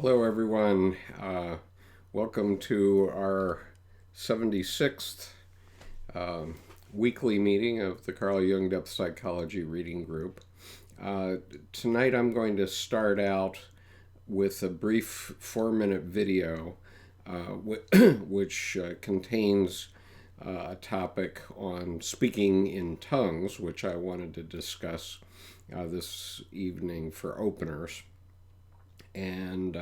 Hello, everyone. Welcome to our 76th weekly meeting of the Carl Jung Depth Psychology Reading Group. Tonight I'm going to start out with a brief 4-minute video which contains a topic on speaking in tongues, which I wanted to discuss this evening for openers. And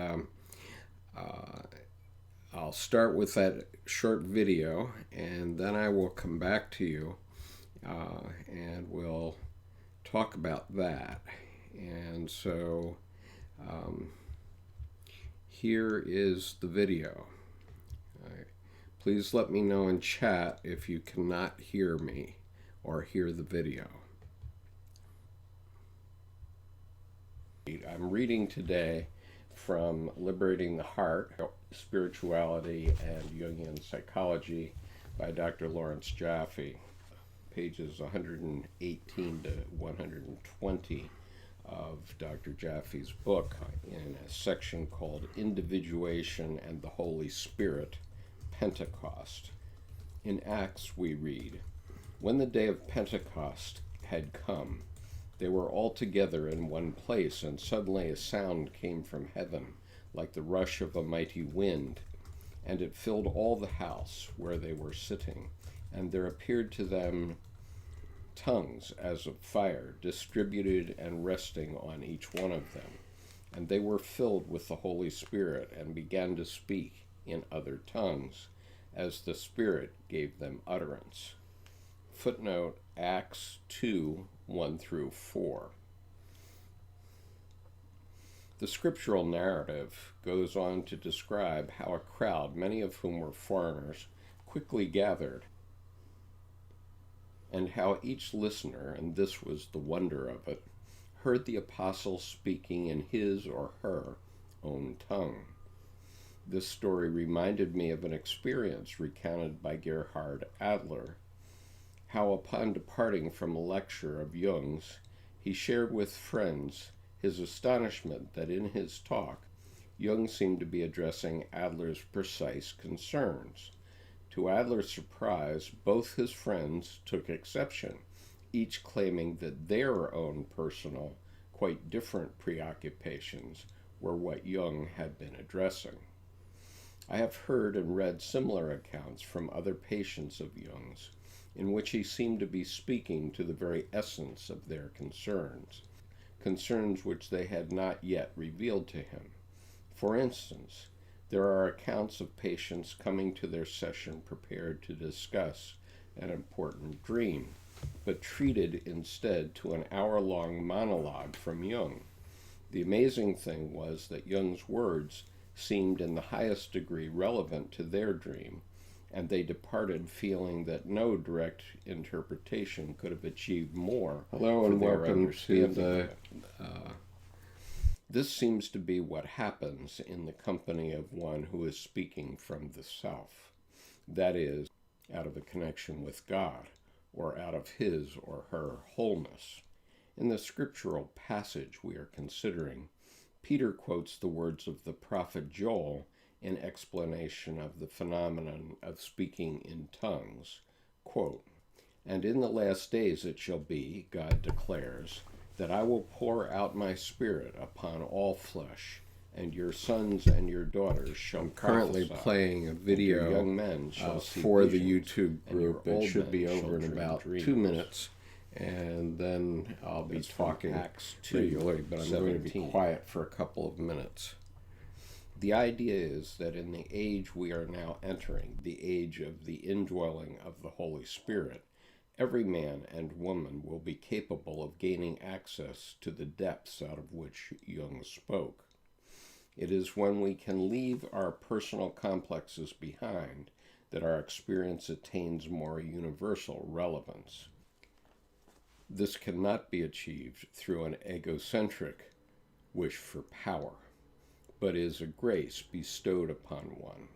I'll start with that short video, and then I will come back to you and we'll talk about that. And so here is the video. Please let me know in chat if you cannot hear me or hear the video. I'm reading today from Liberating the Heart, Spirituality and Jungian Psychology by Dr. Lawrence Jaffe, pages 118 to 120 of Dr. Jaffe's book in a section called Individuation and the Holy Spirit, Pentecost. In Acts we read, "When the day of Pentecost had come, they were all together in one place, and suddenly a sound came from heaven, like the rush of a mighty wind, and it filled all the house where they were sitting. And there appeared to them tongues as of fire, distributed and resting on each one of them. And they were filled with the Holy Spirit, and began to speak in other tongues, as the Spirit gave them utterance." Footnote, Acts 2, 1 through 4. The scriptural narrative goes on to describe how a crowd, many of whom were foreigners, quickly gathered, and how each listener, and this was the wonder of it, heard the apostle speaking in his or her own tongue. This story reminded me of an experience recounted by Gerhard Adler, how upon departing from a lecture of Jung's, he shared with friends his astonishment that in his talk, Jung seemed to be addressing Adler's precise concerns. To Adler's surprise, both his friends took exception, each claiming that their own personal, quite different preoccupations were what Jung had been addressing. I have heard and read similar accounts from other patients of Jung's, in which he seemed to be speaking to the very essence of their concerns which they had not yet revealed to him. For instance, there are accounts of patients coming to their session prepared to discuss an important dream, but treated instead to an hour-long monologue from Jung. The amazing thing was that Jung's words seemed in the highest degree relevant to their dream, and they departed feeling that no direct interpretation could have achieved more. Hello and welcome to the... This seems to be what happens in the company of one who is speaking from the self, that is, out of a connection with God, or out of his or her wholeness. In the scriptural passage we are considering, Peter quotes the words of the prophet Joel in explanation of the phenomenon of speaking in tongues. Quote, "And in the last days it shall be, God declares, that I will pour out my spirit upon all flesh, and your sons and your daughters shall prophesy. I'm currently playing a video young men shall see for the YouTube group. It should be over in about 2 minutes, and then I'll be talking regularly, but I'm going to be quiet for a couple of minutes. The idea is that in the age we are now entering, the age of the indwelling of the Holy Spirit, every man and woman will be capable of gaining access to the depths out of which Jung spoke. It is when we can leave our personal complexes behind that our experience attains more universal relevance. This cannot be achieved through an egocentric wish for power, but is a grace bestowed upon one.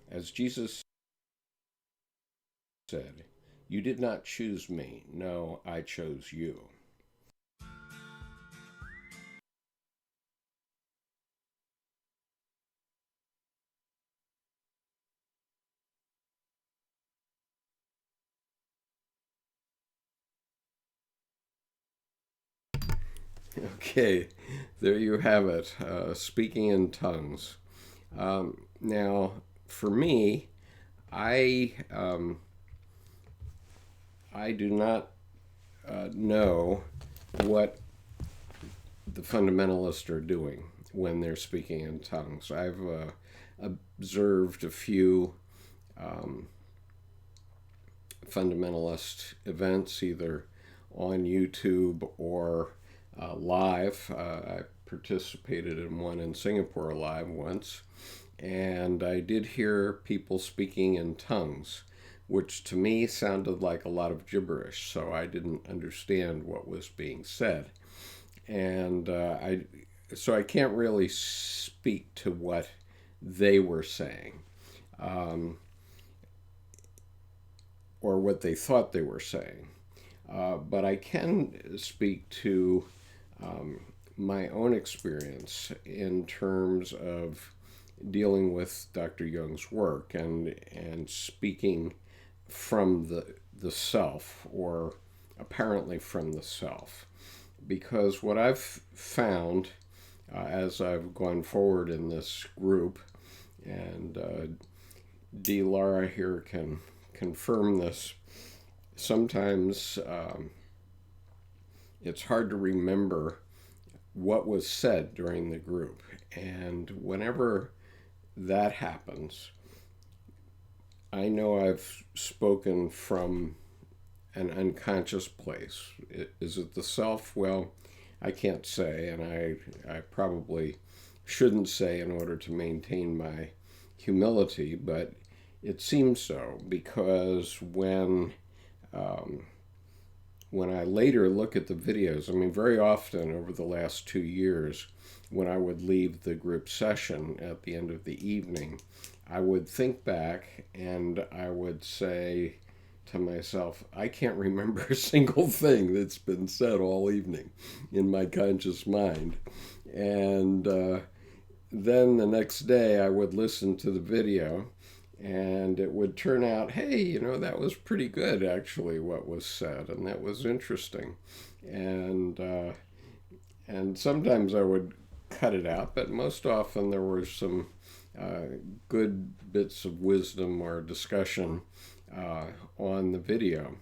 As Jesus said, "You did not choose me, no, I chose you." Okay, there you have it. Speaking in tongues. Now, for me, I I do not know what the fundamentalists are doing when they're speaking in tongues. I've observed a few fundamentalist events, either on YouTube or live. I participated in one in Singapore live once, and I did hear people speaking in tongues, which to me sounded like a lot of gibberish, so I didn't understand what was being said. And so I can't really speak to what they were saying, or what they thought they were saying. But I can speak to my own experience in terms of dealing with Dr. Jung's work and speaking from the self, or apparently from the self. Because what I've found as I've gone forward in this group, and D. Lara here can confirm this, sometimes it's hard to remember what was said during the group. And whenever that happens, I know I've spoken from an unconscious place. Is it the self? Well, I can't say, and I probably shouldn't say in order to maintain my humility, but it seems so, because when I later look at the videos, I mean, very often over the last 2 years, when I would leave the group session at the end of the evening, I would think back and I would say to myself, I can't remember a single thing that's been said all evening in my conscious mind. And then the next day I would listen to the video, and it would turn out, hey, you know, that was pretty good, actually, what was said, and that was interesting. And sometimes I would cut it out, but most often there were some good bits of wisdom or discussion on the video.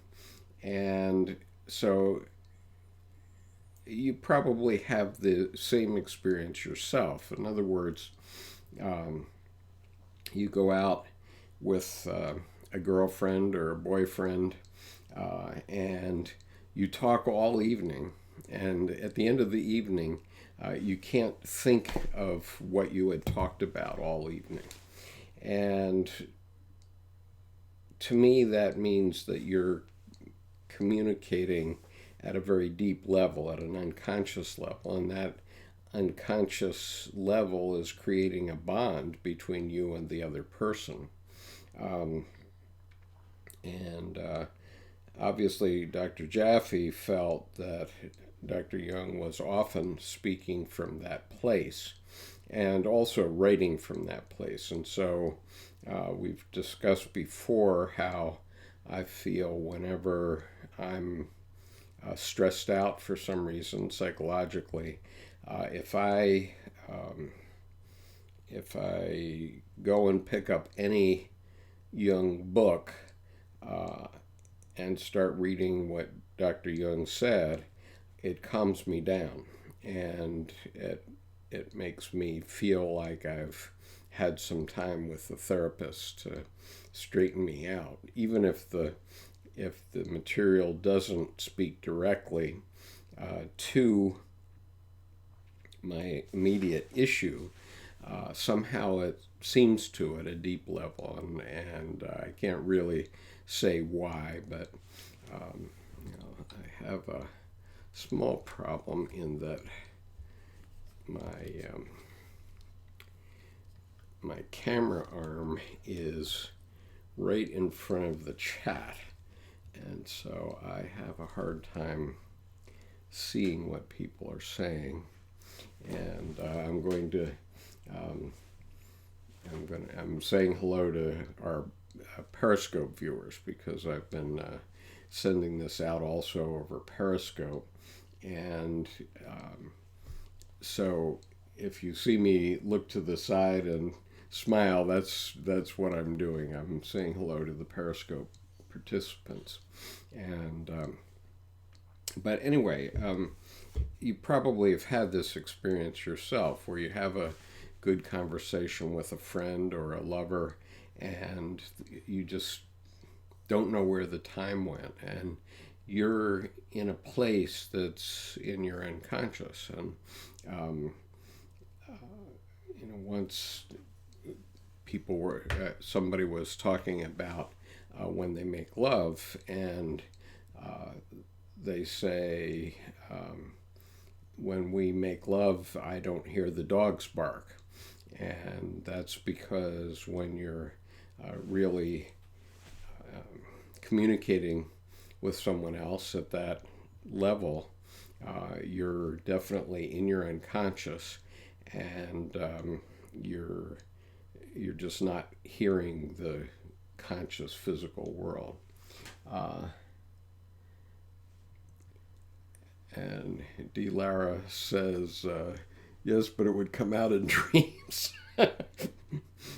And so you probably have the same experience yourself. In other words, you go out with a girlfriend or a boyfriend, and you talk all evening, and at the end of the evening, you can't think of what you had talked about all evening. And to me, that means that you're communicating at a very deep level, at an unconscious level, and that unconscious level is creating a bond between you and the other person. Obviously, Dr. Jaffe felt that Dr. Jung was often speaking from that place and also writing from that place. And so we've discussed before how I feel whenever I'm stressed out for some reason psychologically. If I go and pick up any Jung book and start reading what Dr. Jung said, it calms me down, and it makes me feel like I've had some time with the therapist to straighten me out, even if the material doesn't speak directly to my immediate issue. Somehow it seems to at a deep level, and I can't really say why, but I have a small problem in that my camera arm is right in front of the chat, and so I have a hard time seeing what people are saying. And I'm saying hello to our Periscope viewers, because I've been sending this out also over Periscope, and So if you see me look to the side and smile, that's what I'm doing. I'm saying hello to the Periscope participants. And but anyway, you probably have had this experience yourself where you have a good conversation with a friend or a lover, and you just don't know where the time went, and you're in a place that's in your unconscious. And once somebody was talking about when they make love, and they say, when we make love, I don't hear the dogs bark. And that's because when you're really communicating with someone else at that level, you're definitely in your unconscious, and you're just not hearing the conscious physical world. And D. Lara says, yes, but it would come out in dreams.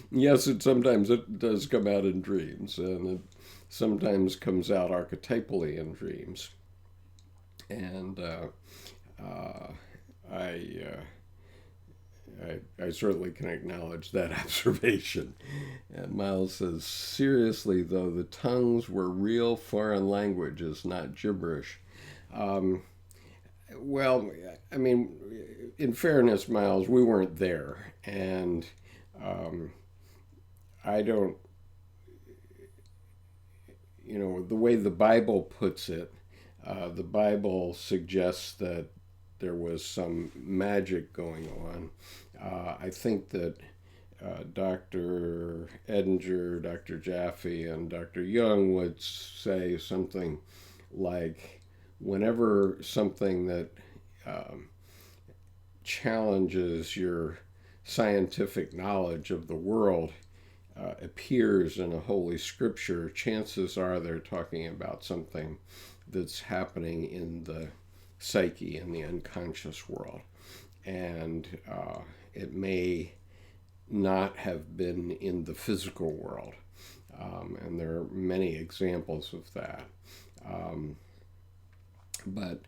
Yes, sometimes it does come out in dreams, and it sometimes comes out archetypally in dreams. And I certainly can acknowledge that observation. And Miles says, seriously, though, the tongues were real foreign languages, not gibberish. Well, I mean, in fairness, Miles, we weren't there. And I don't, the way the Bible puts it, the Bible suggests that there was some magic going on. I think that Dr. Edinger, Dr. Jaffe, and Dr. Jung would say something like, whenever something that challenges your scientific knowledge of the world appears in a holy scripture, chances are they're talking about something that's happening in the psyche, in the unconscious world. And it may not have been in the physical world. And there are many examples of that. But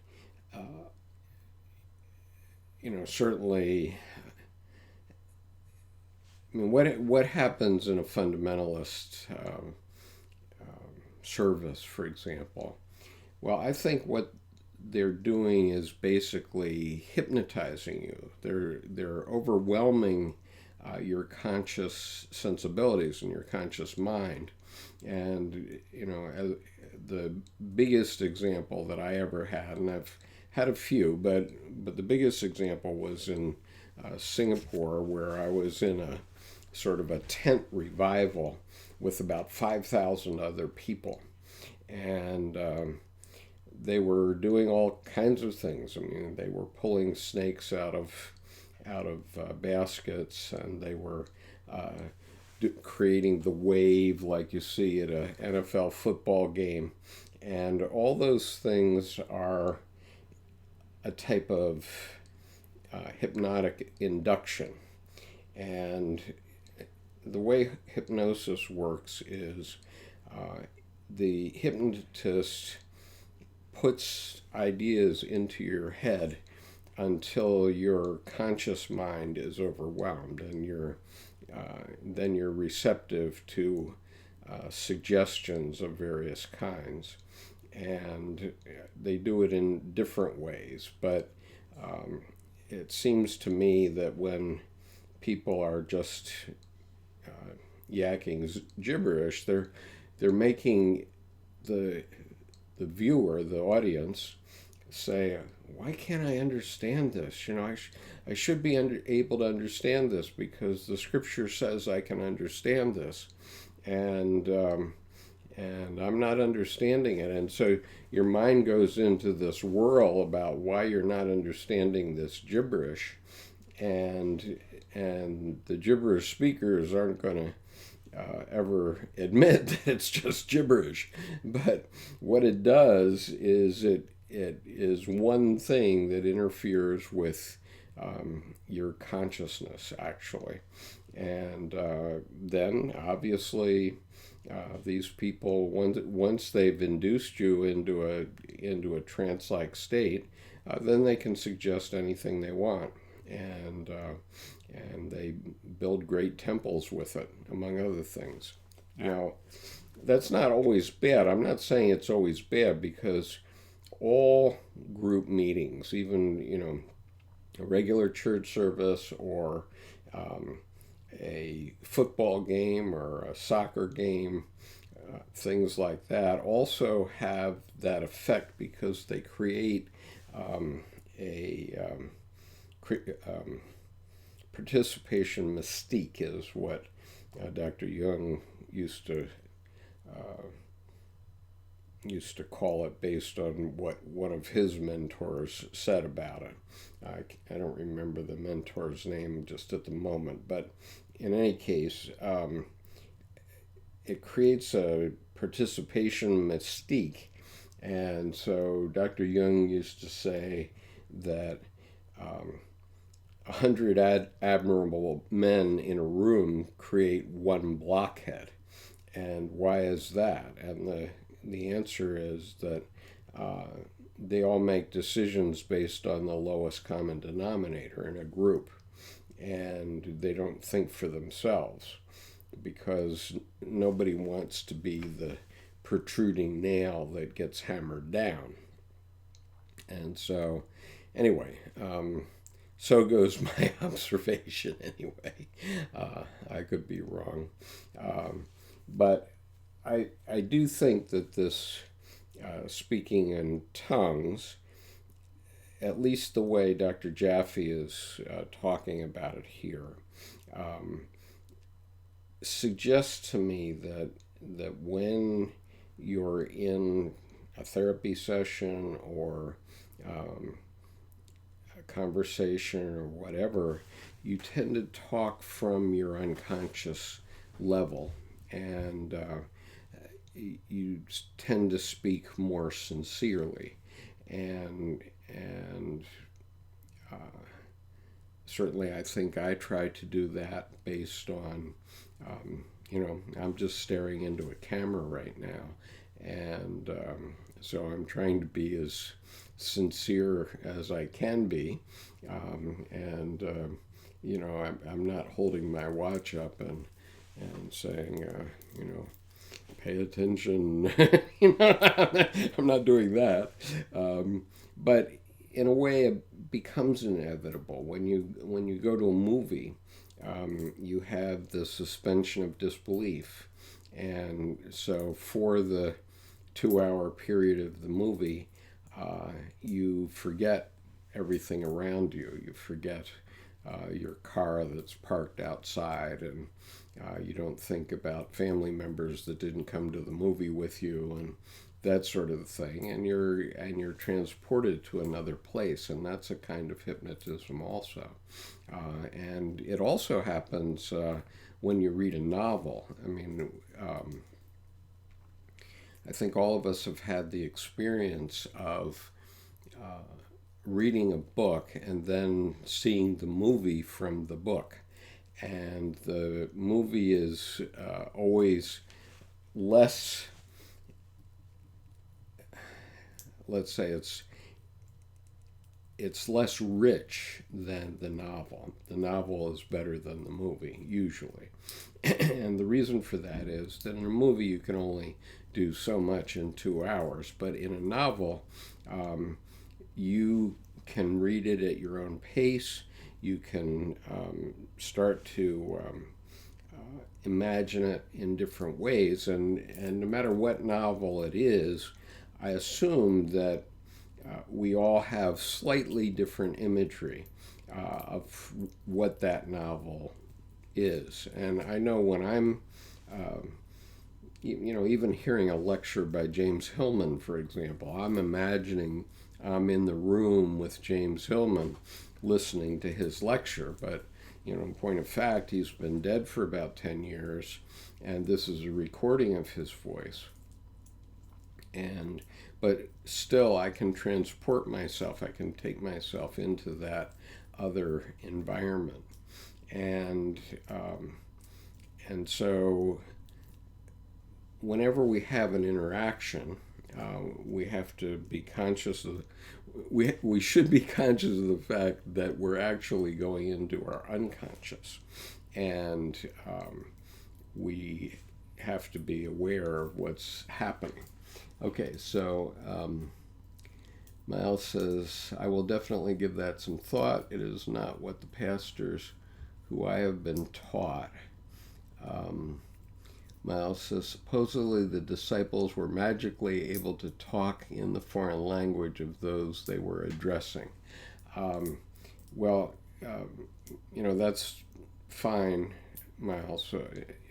certainly, I mean, what happens in a fundamentalist service, for example? Well, I think what they're doing is basically hypnotizing you. They're overwhelming your conscious sensibilities and your conscious mind. And the biggest example that I ever had, and I've had a few, but the biggest example was in Singapore, where I was in a sort of a tent revival with about 5,000 other people. And they were doing all kinds of things. I mean, they were pulling snakes out of baskets, and they were creating the wave like you see at a NFL football game. And all those things are a type of hypnotic induction. And the way hypnosis works is the hypnotist puts ideas into your head until your conscious mind is overwhelmed, and then you're receptive to suggestions of various kinds. And they do it in different ways, but it seems to me that when people are just yakking gibberish, they're making the viewer, the audience, say, why can't I understand this? I should be able to understand this because the scripture says I can understand this, and I'm not understanding it. And so your mind goes into this whirl about why you're not understanding this gibberish, and the gibberish speakers aren't going to ever admit that it's just gibberish. But what it does is it is one thing that interferes with your consciousness, actually. And then, obviously, these people, once they've induced you into a trance-like state, then they can suggest anything they want, and they build great temples with it, among other things. Now, that's not always bad. I'm not saying it's always bad, because all group meetings, even a regular church service or a football game or a soccer game, things like that, also have that effect, because they create a participation mystique, is what Dr. Jung used to call it, based on what one of his mentors said about it. I don't remember the mentor's name just at the moment, but in any case, it creates a participation mystique. And so Dr. Jung used to say that 100 admirable men in a room create one blockhead. And why is that? And the answer is that they all make decisions based on the lowest common denominator in a group, and they don't think for themselves, because nobody wants to be the protruding nail that gets hammered down. And so, anyway, so goes my observation anyway. I could be wrong. But I do think that this speaking in tongues, at least the way Dr. Jaffe is talking about it here, suggests to me that when you're in a therapy session or a conversation or whatever, you tend to talk from your unconscious level, and you tend to speak more sincerely, and certainly I think I try to do that based on I'm just staring into a camera right now, and so I'm trying to be as sincere as I can be, and I'm not holding my watch up and saying pay attention. I'm not doing that, but in a way it becomes inevitable when you go to a movie. You have the suspension of disbelief, and so for the 2-hour period of the movie, you forget everything around you. You forget your car that's parked outside, and you don't think about family members that didn't come to the movie with you, and that sort of thing, and you're transported to another place, and that's a kind of hypnotism also. And it also happens when you read a novel. I mean, I think all of us have had the experience of reading a book and then seeing the movie from the book. And the movie is always less, let's say it's less rich than the novel. The novel is better than the movie, usually. And the reason for that is that in a movie you can only do so much in 2 hours, but in a novel, you can read it at your own pace. You can start to imagine it in different ways, and no matter what novel it is, I assume that we all have slightly different imagery of what that novel is. And I know when I'm, even hearing a lecture by James Hillman, for example, I'm imagining I'm in the room with James Hillman listening to his lecture. But, in point of fact, he's been dead for about 10 years, and this is a recording of his voice. but still I can transport myself. I can take myself into that other environment. And so whenever we have an interaction, we have to be conscious of, we should be conscious of the fact that we're actually going into our unconscious. And we have to be aware of what's happening. Okay, so Miles says, I will definitely give that some thought. It is not what the pastors who I have been taught. Miles says, supposedly the disciples were magically able to talk in the foreign language of those they were addressing. That's fine, Miles,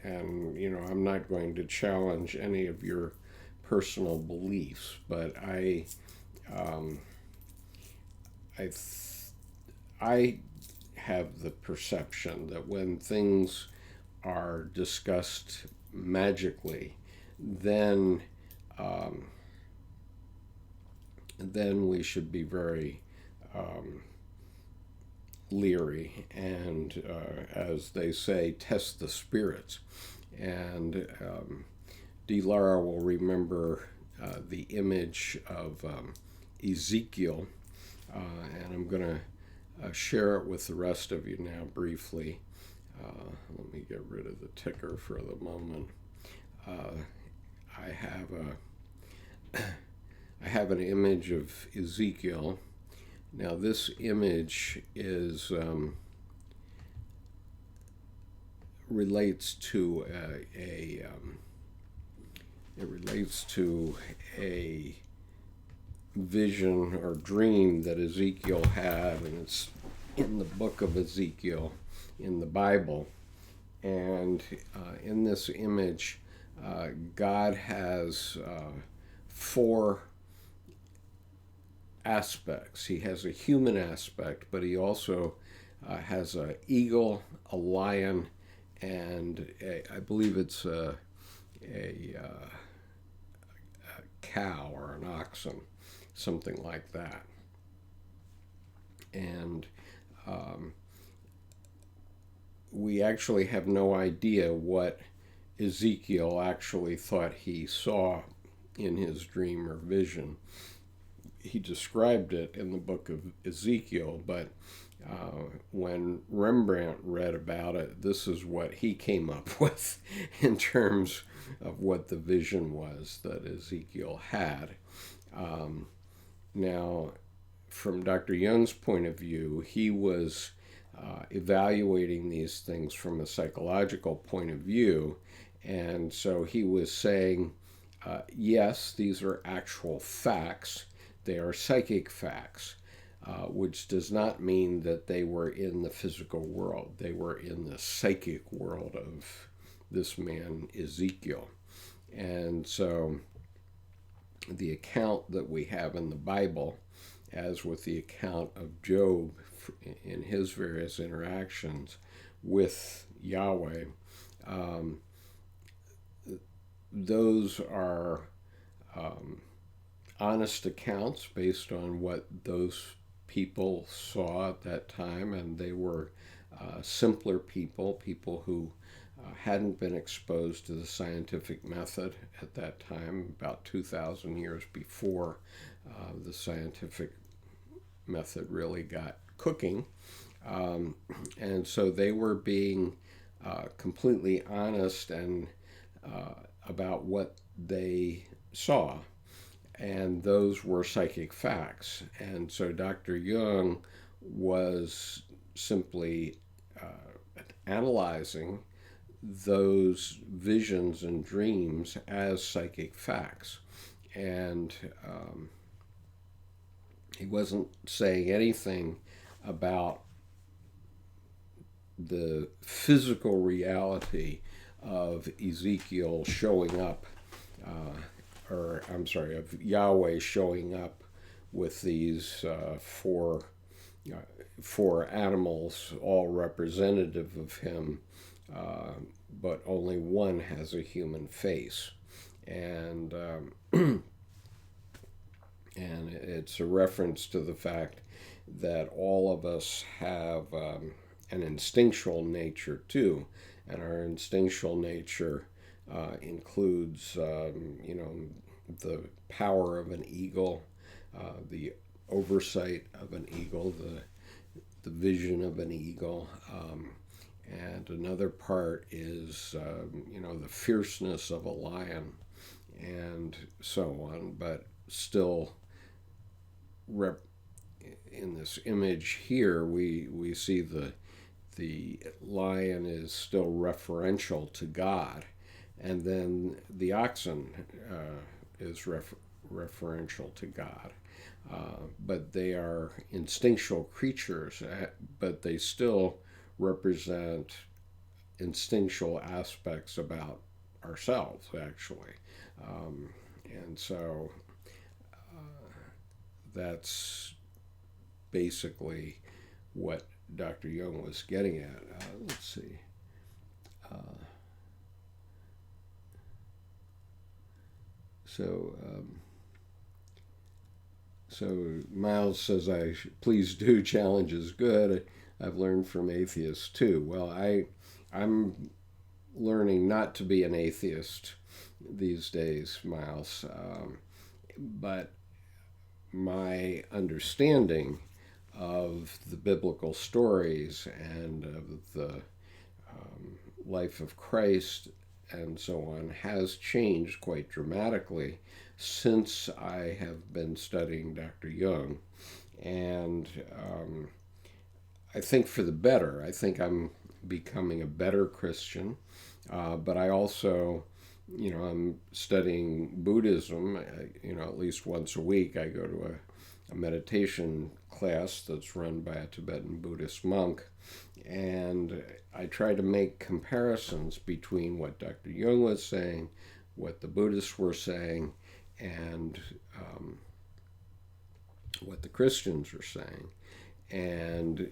and, I'm not going to challenge any of your personal beliefs, but I have the perception that when things are discussed magically, then we should be very leery and, as they say, test the spirits. And D. Lara will remember the image of Ezekiel, and I'm going to share it with the rest of you now briefly. Let me get rid of the ticker for the moment. I have an image of Ezekiel. Now this image is relates to a vision or dream that Ezekiel had, and it's in the book of Ezekiel in the Bible. And in this image, God has 4 aspects. He has a human aspect, but he also has an eagle, a lion, and I believe it's a cow or an oxen, something like that. And we actually have no idea what Ezekiel actually thought he saw in his dream or vision. He described it in the book of Ezekiel, but when Rembrandt read about it, this is what he came up with in terms of what the vision was that Ezekiel had. Now, from Dr. Jung's point of view, he was evaluating these things from a psychological point of view, and so he was saying, yes, these are actual facts. They are psychic facts, which does not mean that they were in the physical world. They were in the psychic world of this man, Ezekiel. And so the account that we have in the Bible, as with the account of Job in his various interactions with Yahweh, those are honest accounts based on what those people saw at that time, and they were simpler people who hadn't been exposed to the scientific method at that time, about 2,000 years before the scientific method really got cooking. And so they were being completely honest and about what they saw. And those were psychic facts. And so Dr. Jung was simply analyzing those visions and dreams as psychic facts. And he wasn't saying anything about the physical reality of Ezekiel showing up, of Yahweh showing up with these four animals, all representative of him, but only one has a human face. And And it's a reference to the fact that all of us have an instinctual nature too, and our instinctual nature includes, the power of an eagle, the oversight of an eagle, the vision of an eagle, and another part is, the fierceness of a lion, and so on. But still, in this image here, we see the lion is still referential to God, and then the oxen is referential to God. But they are instinctual creatures, but they still represent instinctual aspects about ourselves, actually. And so that's basically what Dr. Jung was getting at. Let's see. So Miles says, please do, challenge is good. I've learned from atheists too. Well, I'm learning not to be an atheist these days, Miles. But my understanding of the biblical stories and of the life of Christ and so on has changed quite dramatically since I have been studying Dr. Jung. And I think for the better. I think I'm becoming a better Christian. But I also, I'm studying Buddhism, at least once a week. I go to a meditation class that's run by a Tibetan Buddhist monk. And I try to make comparisons between what Dr. Jung was saying, what the Buddhists were saying, and what the Christians are saying. And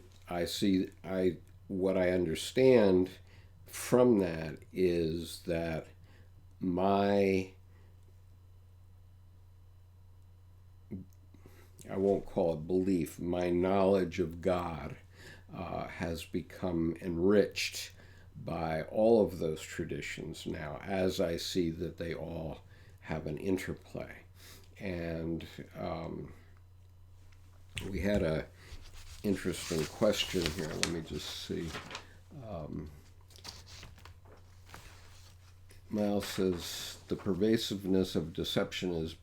what I understand from that is that I won't call it belief, my knowledge of God has become enriched by all of those traditions now, as I see that they all have an interplay. And we had a interesting question here. Let me just see. Miles says, the pervasiveness of deception is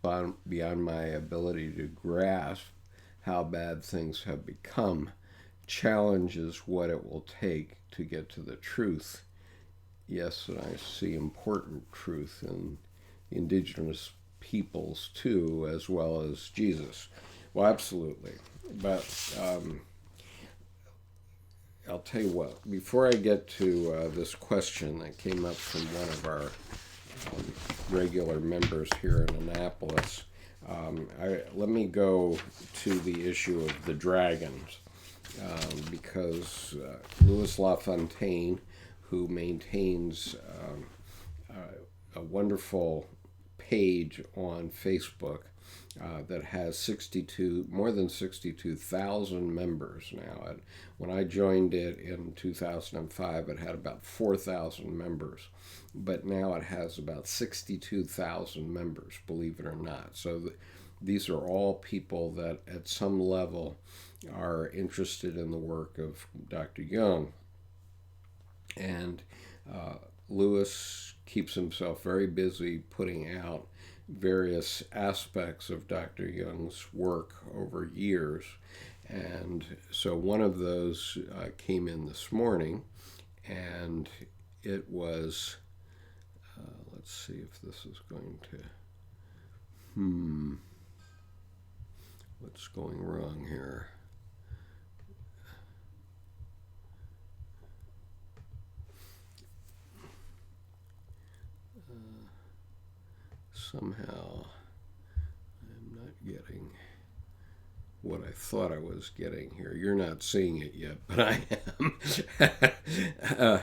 beyond my ability to grasp how bad things have become. Challenges what it will take to get to the truth. Yes, and I see important truth in indigenous peoples too, as well as Jesus. Well, absolutely. But I'll tell you what, before I get to this question that came up from one of our regular members here in Annapolis, let me go to the issue of the dragons. Because Louis LaFontaine, who maintains a wonderful page on Facebook that has more than 62,000 members now. When I joined it in 2005, it had about 4,000 members, but now it has about 62,000 members, believe it or not. So these are all people that at some level are interested in the work of Dr. Jung. And Lewis keeps himself very busy putting out various aspects of Dr. Jung's work over years. And so one of those came in this morning, and it was, let's see if this is going to, what's going wrong here? Somehow I'm not getting what I thought I was getting here. You're not seeing it yet, but I am.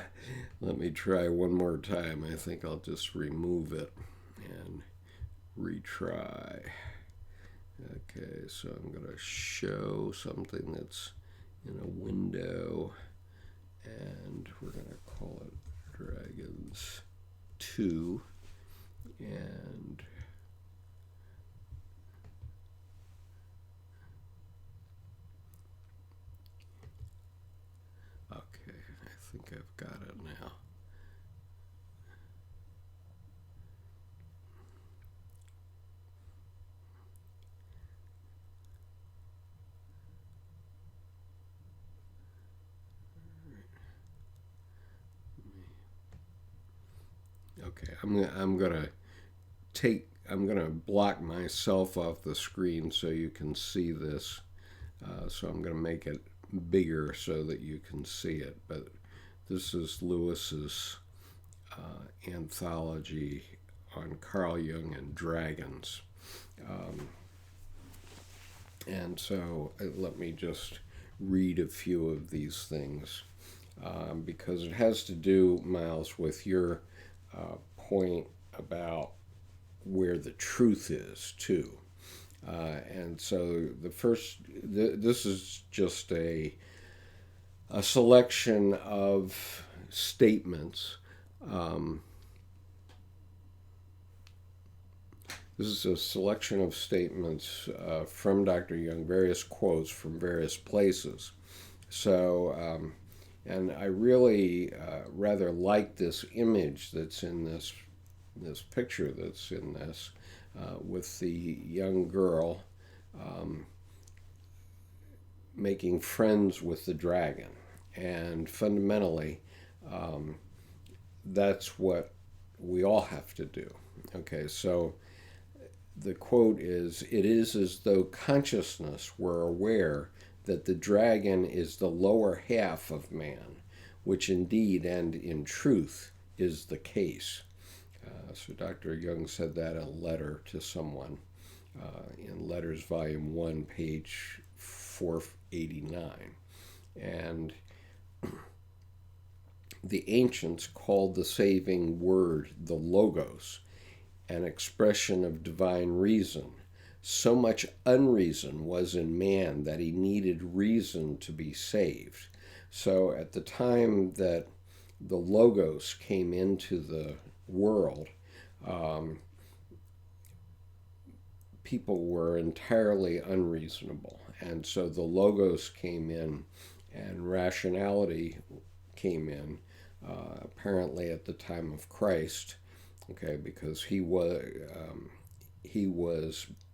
Let me try one more time. I think I'll just remove it and retry. Okay, so I'm going to show something that's in a window, and we're going to call it Dragons 2, and okay, I think I've got it now. Okay, I'm gonna block myself off the screen so you can see this. So I'm gonna make it bigger so that you can see it. But this is Lewis's anthology on Carl Jung and dragons. And so let me just read a few of these things because it has to do, Miles, with your point about where the truth is, too. And so the first, this is just a selection of statements. This is a selection of statements from Dr. Jung, various quotes from various places. So, and I really rather like this image that's in this picture that's in this with the young girl making friends with the dragon. And fundamentally, that's what we all have to do. Okay, so the quote is, "It is as though consciousness were aware that the dragon is the lower half of man, which indeed and in truth is the case." So Dr. Jung said that in a letter to someone in Letters, Volume 1, page 489. And the ancients called the saving word the Logos, an expression of divine reason. So much unreason was in man that he needed reason to be saved. So at the time that the Logos came into the world, people were entirely unreasonable. And so the Logos came in and rationality came in, apparently at the time of Christ, okay, because he was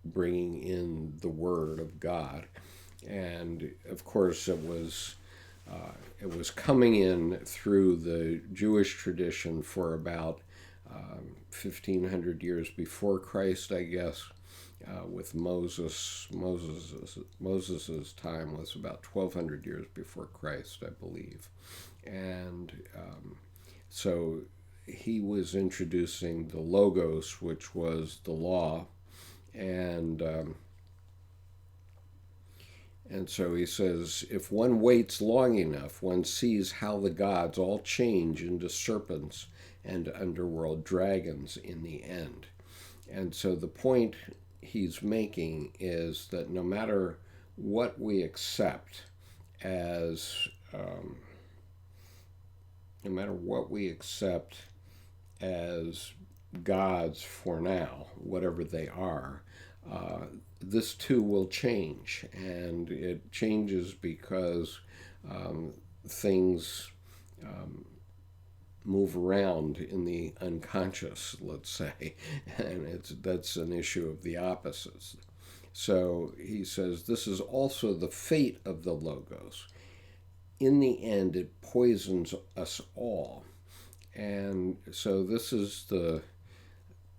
bringing in the Word of God. And of course it was coming in through the Jewish tradition for about 1,500 years before Christ, I guess, with Moses. Moses's time was about 1,200 years before Christ, I believe. And so he was introducing the Logos, which was the law, and so he says, if one waits long enough, one sees how the gods all change into serpents and underworld dragons in the end. And so the point he's making is that no matter what we accept as gods for now, whatever they are, this too will change. And it changes because things move around in the unconscious, let's say, and that's an issue of the opposites. So he says this is also the fate of the Logos. In the end, it poisons us all. And so this is the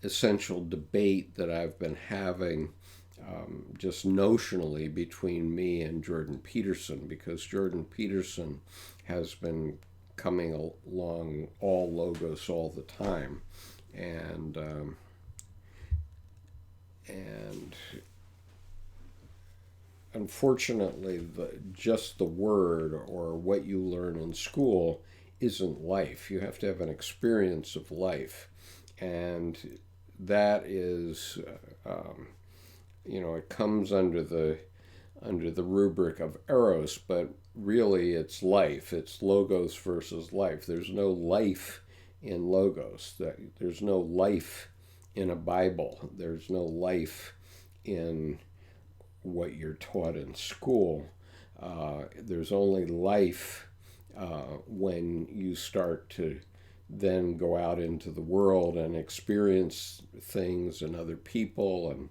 essential debate that I've been having just notionally between me and Jordan Peterson, because Jordan Peterson has been coming along all Logos all the time. And unfortunately, just the word or what you learn in school isn't life. You have to have an experience of life. And that is it comes under the rubric of Eros, but really it's life. It's logos versus life. There's no life in logos. There's no life in a Bible. There's no life in what you're taught in school. There's only life when you start to then go out into the world and experience things and other people and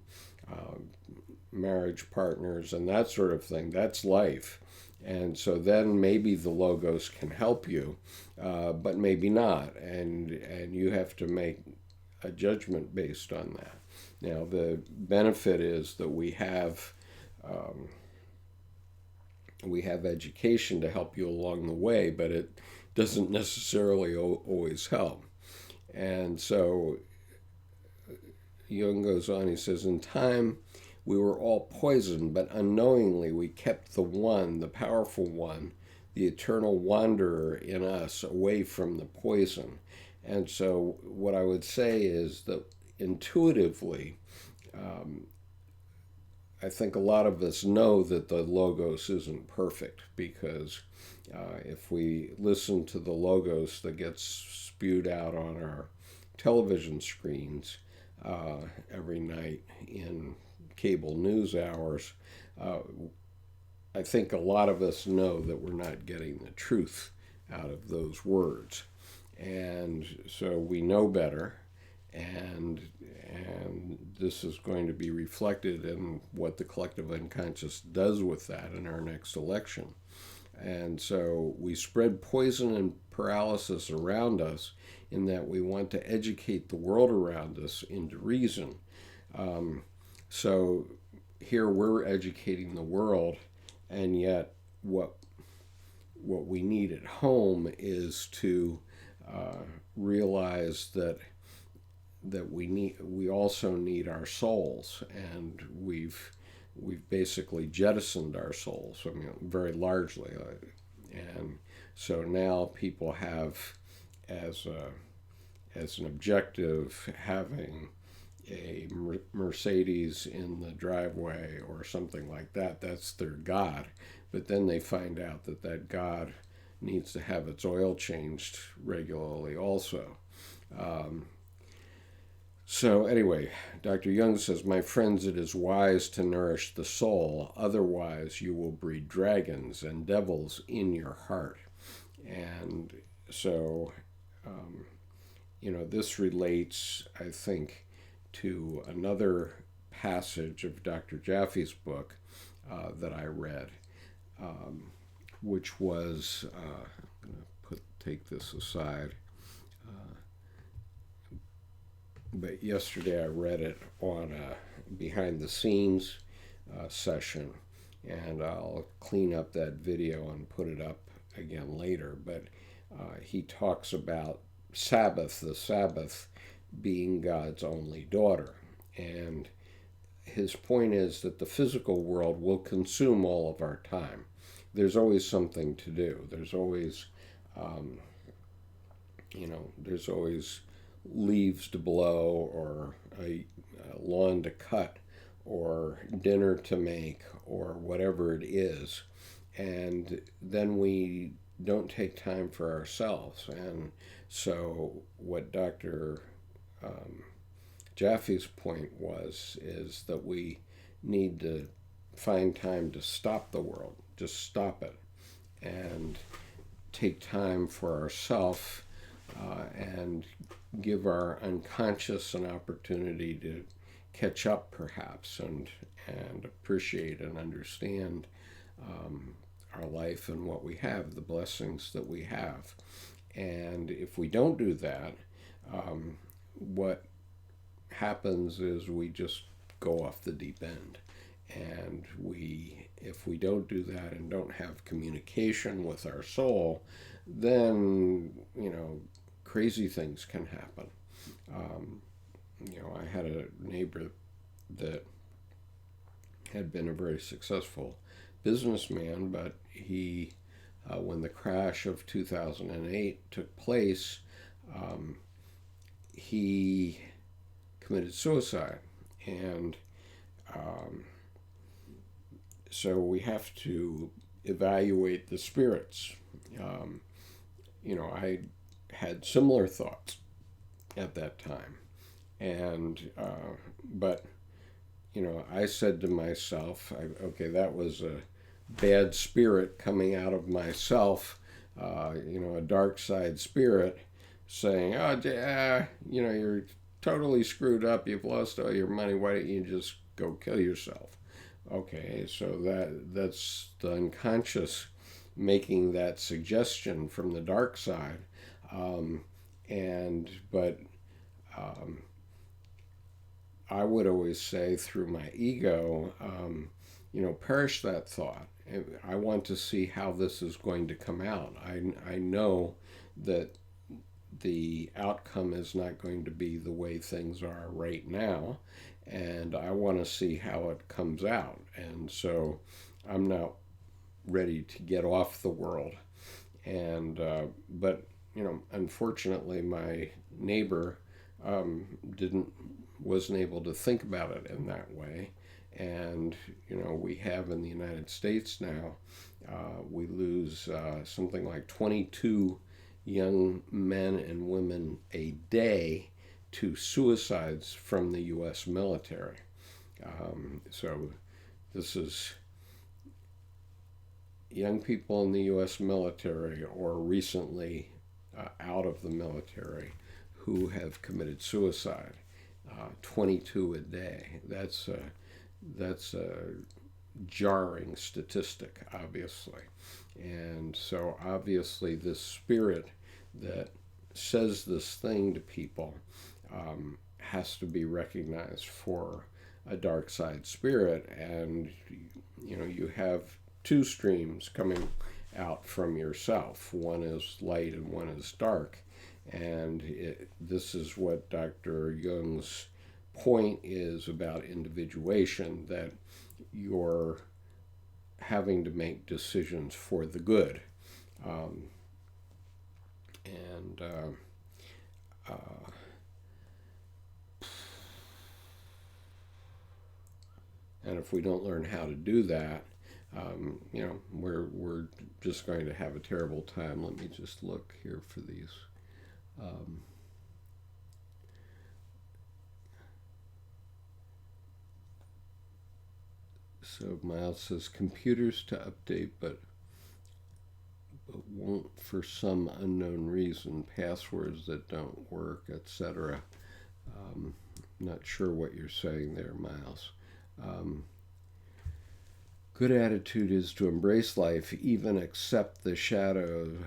marriage partners and that sort of thing. That's life. And so then maybe the logos can help you, but maybe not. And you have to make a judgment based on that. Now, the benefit is that we have education to help you along the way, but it doesn't necessarily always help. And so Jung goes on, he says, in time we were all poisoned, but unknowingly we kept the one, the powerful one, the eternal wanderer in us away from the poison. And so what I would say is that intuitively, I think a lot of us know that the logos isn't perfect, because if we listen to the logos that gets spewed out on our television screens every night in cable news hours, I think a lot of us know that we're not getting the truth out of those words. And so we know better, and this is going to be reflected in what the collective unconscious does with that in our next election. And so we spread poison and paralysis around us in that we want to educate the world around us into reason. So here we're educating the world, and yet what we need at home is to realize that we also need our souls, and we've basically jettisoned our souls, I mean, very largely, and so now people have as an objective having a Mercedes in the driveway or something like that. That's their God. But then they find out that God needs to have its oil changed regularly also. So anyway, Dr. Jung says, my friends, it is wise to nourish the soul, otherwise you will breed dragons and devils in your heart. And so, this relates, I think, to another passage of Dr. Jaffe's book that I read, which was, I'm going to take this aside, but yesterday I read it on a behind-the-scenes session, and I'll clean up that video and put it up again later. But he talks about Sabath, the Sabbath, being God's only daughter. And his point is that the physical world will consume all of our time. There's always something to do. There's always, there's always leaves to blow, or a lawn to cut, or dinner to make, or whatever it is. And then we don't take time for ourselves. And so what Dr. Jaffe's point is that we need to find time to stop the world, just stop it, and take time for ourselves, and give our unconscious an opportunity to catch up, perhaps, and appreciate and understand our life and what we have, the blessings that we have. And if we don't do that, what happens is we just go off the deep end. And if we don't do that and don't have communication with our soul, then, crazy things can happen. I had a neighbor that had been a very successful businessman, but he, when the crash of 2008 took place, he committed suicide. And So we have to evaluate the spirits. I had similar thoughts at that time. But I said to myself, okay, that was a bad spirit coming out of myself, a dark side spirit saying, oh, you're totally screwed up. You've lost all your money. Why don't you just go kill yourself? Okay, so that's the unconscious making that suggestion from the dark side. But I would always say through my ego, perish that thought. I want to see how this is going to come out. I know that the outcome is not going to be the way things are right now, and I want to see how it comes out. And so I'm not ready to get off the world. But unfortunately, my neighbor wasn't able to think about it in that way. And we have in the United States now, we lose something like 22 young men and women a day to suicides from the U.S. military. So this is young people in the U.S. military or recently out of the military who have committed suicide. 22 a day. That's a jarring statistic, obviously. And so obviously this spirit that says this thing to people has to be recognized for a dark side spirit. And you have two streams coming out from yourself. One is light and one is dark. And this is what Dr. Jung's point is about individuation, that you're having to make decisions for the good. And if we don't learn how to do that, we're just going to have a terrible time. Let me just look here for these. So Miles says computers to update, but won't for some unknown reason, passwords that don't work, etc. Not sure what you're saying there, Miles. Good attitude is to embrace life, even accept the shadows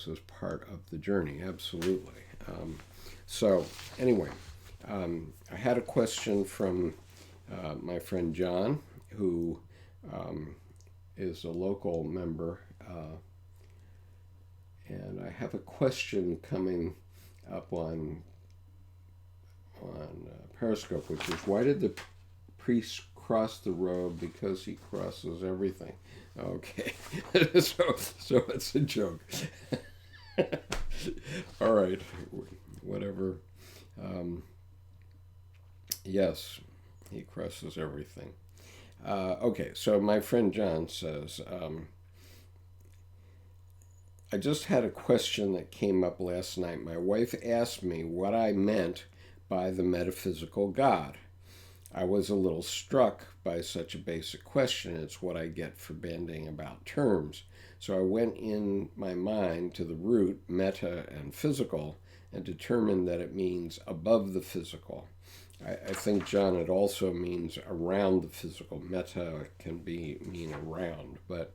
as part of the journey. Absolutely. So anyway, I had a question from my friend John, who is a local member, and I have a question coming up on Periscope, which is, why did the priest cross the road? Because he crosses everything. Okay, so it's a joke. All right, whatever. Yes, he crosses everything. Okay, so my friend John says, I just had a question that came up last night. My wife asked me what I meant by the metaphysical God. I was a little struck by such a basic question. It's what I get for bending about terms. So I went in my mind to the root, meta and physical, and determined that it means above the physical. I think, John, it also means around the physical. Meta can mean around, but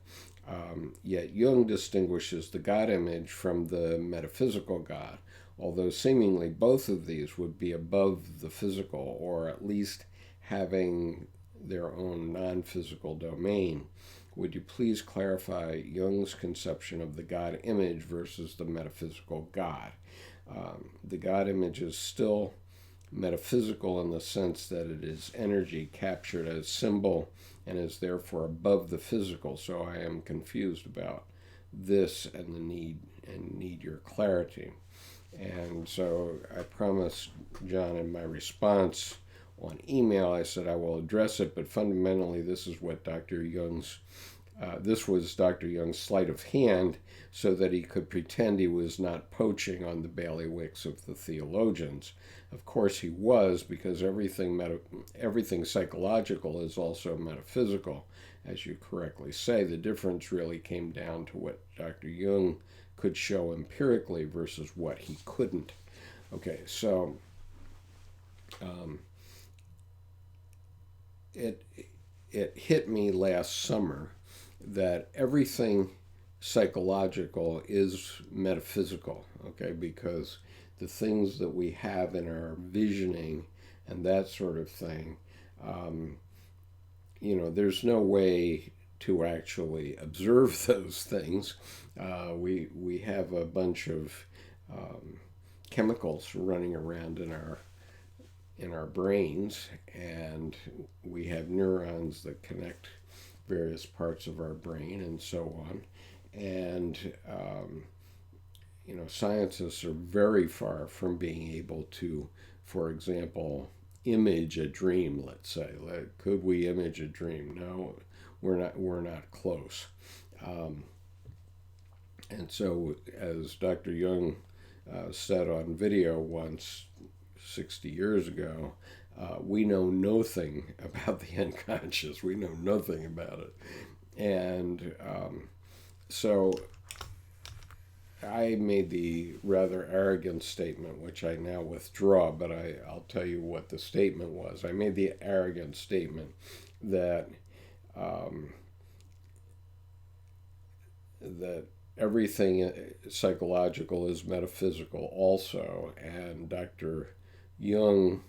yet Jung distinguishes the God image from the metaphysical God, although seemingly both of these would be above the physical, or at least having their own non-physical domain. Would you please clarify Jung's conception of the God image versus the metaphysical God? The God image is still metaphysical in the sense that it is energy captured as symbol and is therefore above the physical. So I am confused about this and the need your clarity. And so I promised John in my response on email. I said I will address it, but fundamentally this is what Dr. Jung's this was Dr. Jung's sleight of hand so that he could pretend he was not poaching on the bailiwicks of the theologians. Of course he was, because everything psychological is also metaphysical, as you correctly say. The difference really came down to what Dr. Jung could show empirically versus what he couldn't. Okay, so it hit me last summer that everything psychological is metaphysical, okay, because the things that we have in our visioning and that sort of thing, there's no way to actually observe those things. We have a bunch of chemicals running around in our brains, and we have neurons that connect various parts of our brain and so on. And scientists are very far from being able to, for example, image a dream. Let's say, could we image a dream? No, we're not close. And so, as Dr. Jung said on video once 60 years ago, we know nothing about the unconscious. We know nothing about it. And so I made the rather arrogant statement, which I now withdraw, but I'll tell you what the statement was. I made the arrogant statement that that everything psychological is metaphysical also, and Dr. Jung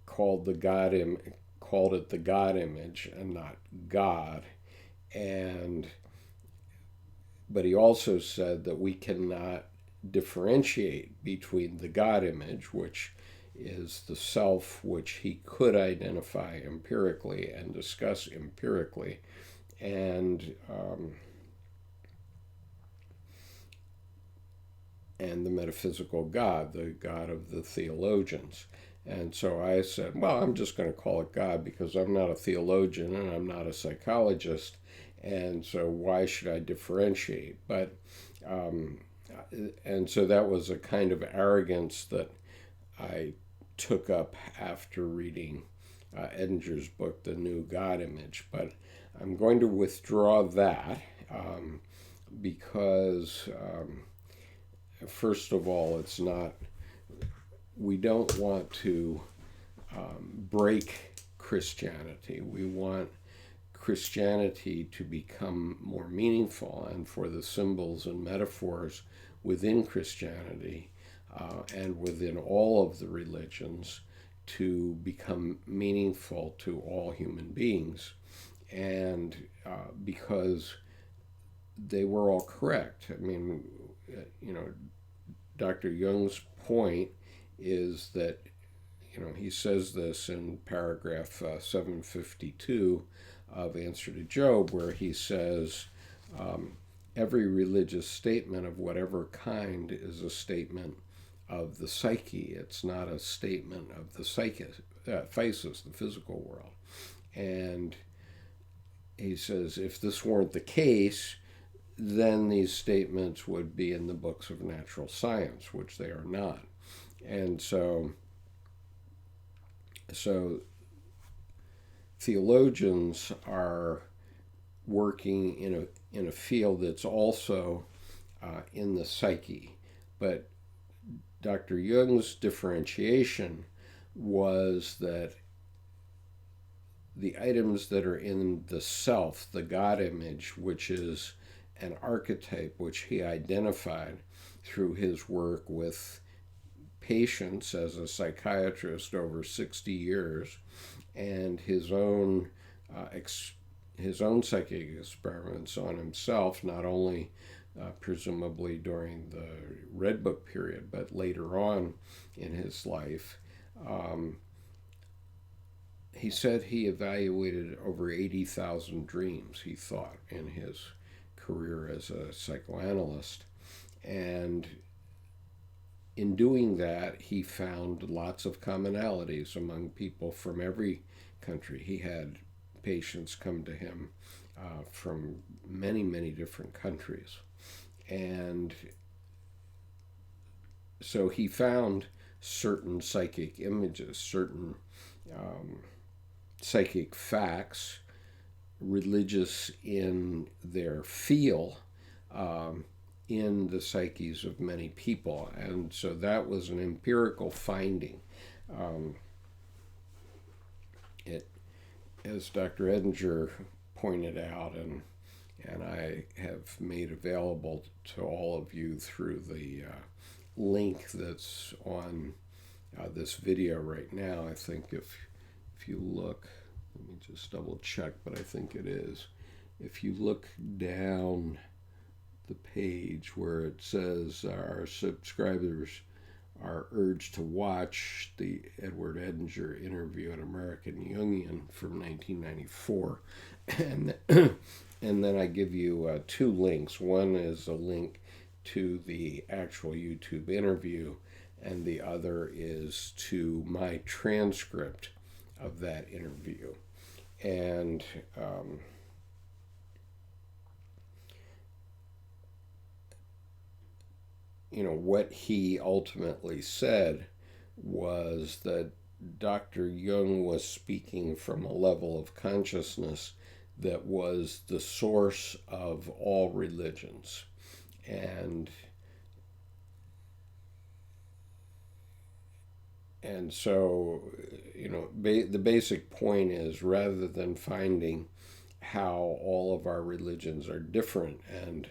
called it the God image and not God. But he also said that we cannot differentiate between the God image, which is the self which he could identify empirically and discuss empirically, and the metaphysical God, the God of the theologians. And so I said, well, I'm just going to call it God because I'm not a theologian and I'm not a psychologist, and so why should I differentiate? But and so that was a kind of arrogance that I took up after reading Edinger's book, The New God Image. But I'm going to withdraw that because, first of all, we don't want to break Christianity. We want Christianity to become more meaningful, and for the symbols and metaphors within Christianity and within all of the religions to become meaningful to all human beings. And because they were all correct. I mean, Dr. Jung's point is that, he says this in paragraph 752 of Answer to Job, where he says, every religious statement of whatever kind is a statement of the psyche. It's not a statement of the Physis, the physical world. And he says, if this weren't the case, then these statements would be in the books of natural science, which they are not. And so theologians are working in a field that's also in the psyche. But Dr. Jung's differentiation was that the items that are in the self, the God image, which is an archetype which he identified through his work with patients as a psychiatrist over 60 years, and his own psychic experiments on himself, not only presumably during the Red Book period, but later on in his life. He said he evaluated over 80,000 dreams, he thought, in his career as a psychoanalyst. And in doing that, he found lots of commonalities among people from every country. He had patients come to him from many, many different countries. And so he found certain psychic images, certain psychic facts, religious in their feel, in the psyches of many people. And so that was an empirical finding. As Dr. Edinger pointed out, and I have made available to all of you through the link that's on this video right now. I think if you look, let me just double check, but I think it is. If you look down the page where it says our subscribers are urged to watch the Edward Edinger interview at American Jungian from 1994, and then I give you two links. One is a link to the actual YouTube interview, and the other is to my transcript of that interview. And what he ultimately said was that Dr. Jung was speaking from a level of consciousness that was the source of all religions. And so, the basic point is, rather than finding how all of our religions are different and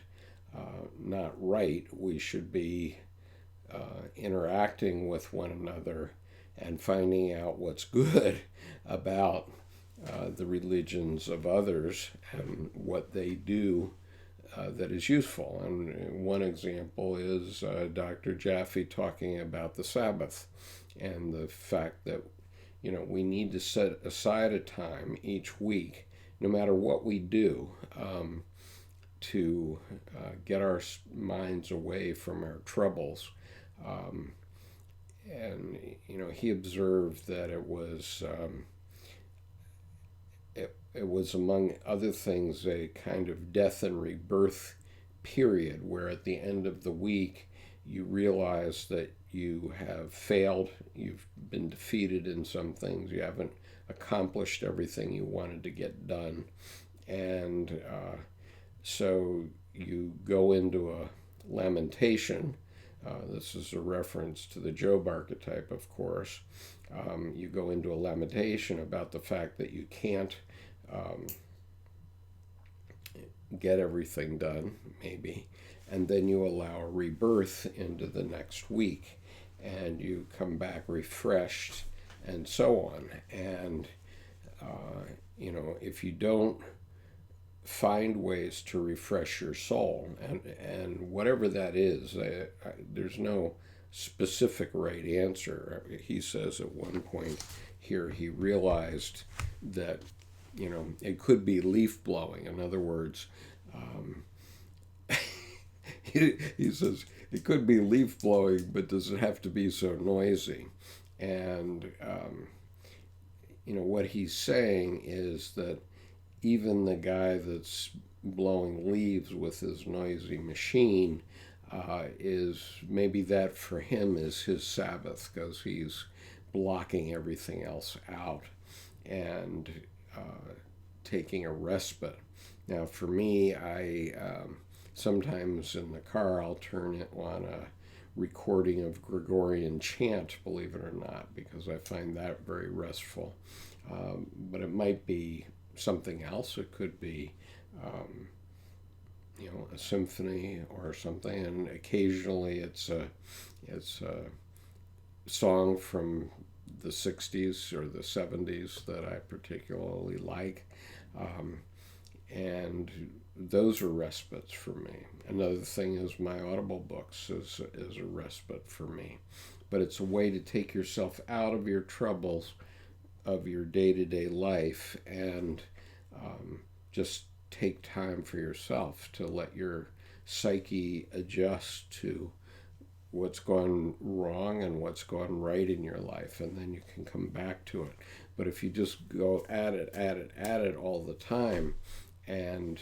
not right, we should be interacting with one another and finding out what's good about the religions of others and what they do that is useful. And one example is Dr. Jaffe talking about the Sabath and the fact that we need to set aside a time each week, no matter what we do, to get our minds away from our troubles. And he observed that it was among other things a kind of death and rebirth period, where at the end of the week you realize that you have failed, you've been defeated in some things, you haven't accomplished everything you wanted to get done, and so you go into a lamentation. This is a reference to the Job archetype, of course. You go into a lamentation about the fact that you can't get everything done, maybe, and then you allow a rebirth into the next week, and you come back refreshed, and so on. And if you don't find ways to refresh your soul, and whatever that is, there's no specific right answer. He says at one point here he realized that it could be leaf blowing. In other words, he says it could be leaf blowing, but does it have to be so noisy? And what he's saying is that even the guy that's blowing leaves with his noisy machine is maybe that for him is his Sabbath, because he's blocking everything else out and taking a respite. Now, for me, I sometimes in the car I'll turn it on a recording of Gregorian chant, believe it or not, because I find that very restful. But it might be something else. It could be, a symphony or something, and occasionally it's a song from the 60s or the 70s that I particularly like, and those are respites for me. Another thing is my Audible books is a respite for me, but it's a way to take yourself out of your troubles of your day-to-day life and just take time for yourself to let your psyche adjust to what's gone wrong and what's gone right in your life, and then you can come back to it. But if you just go at it all the time, and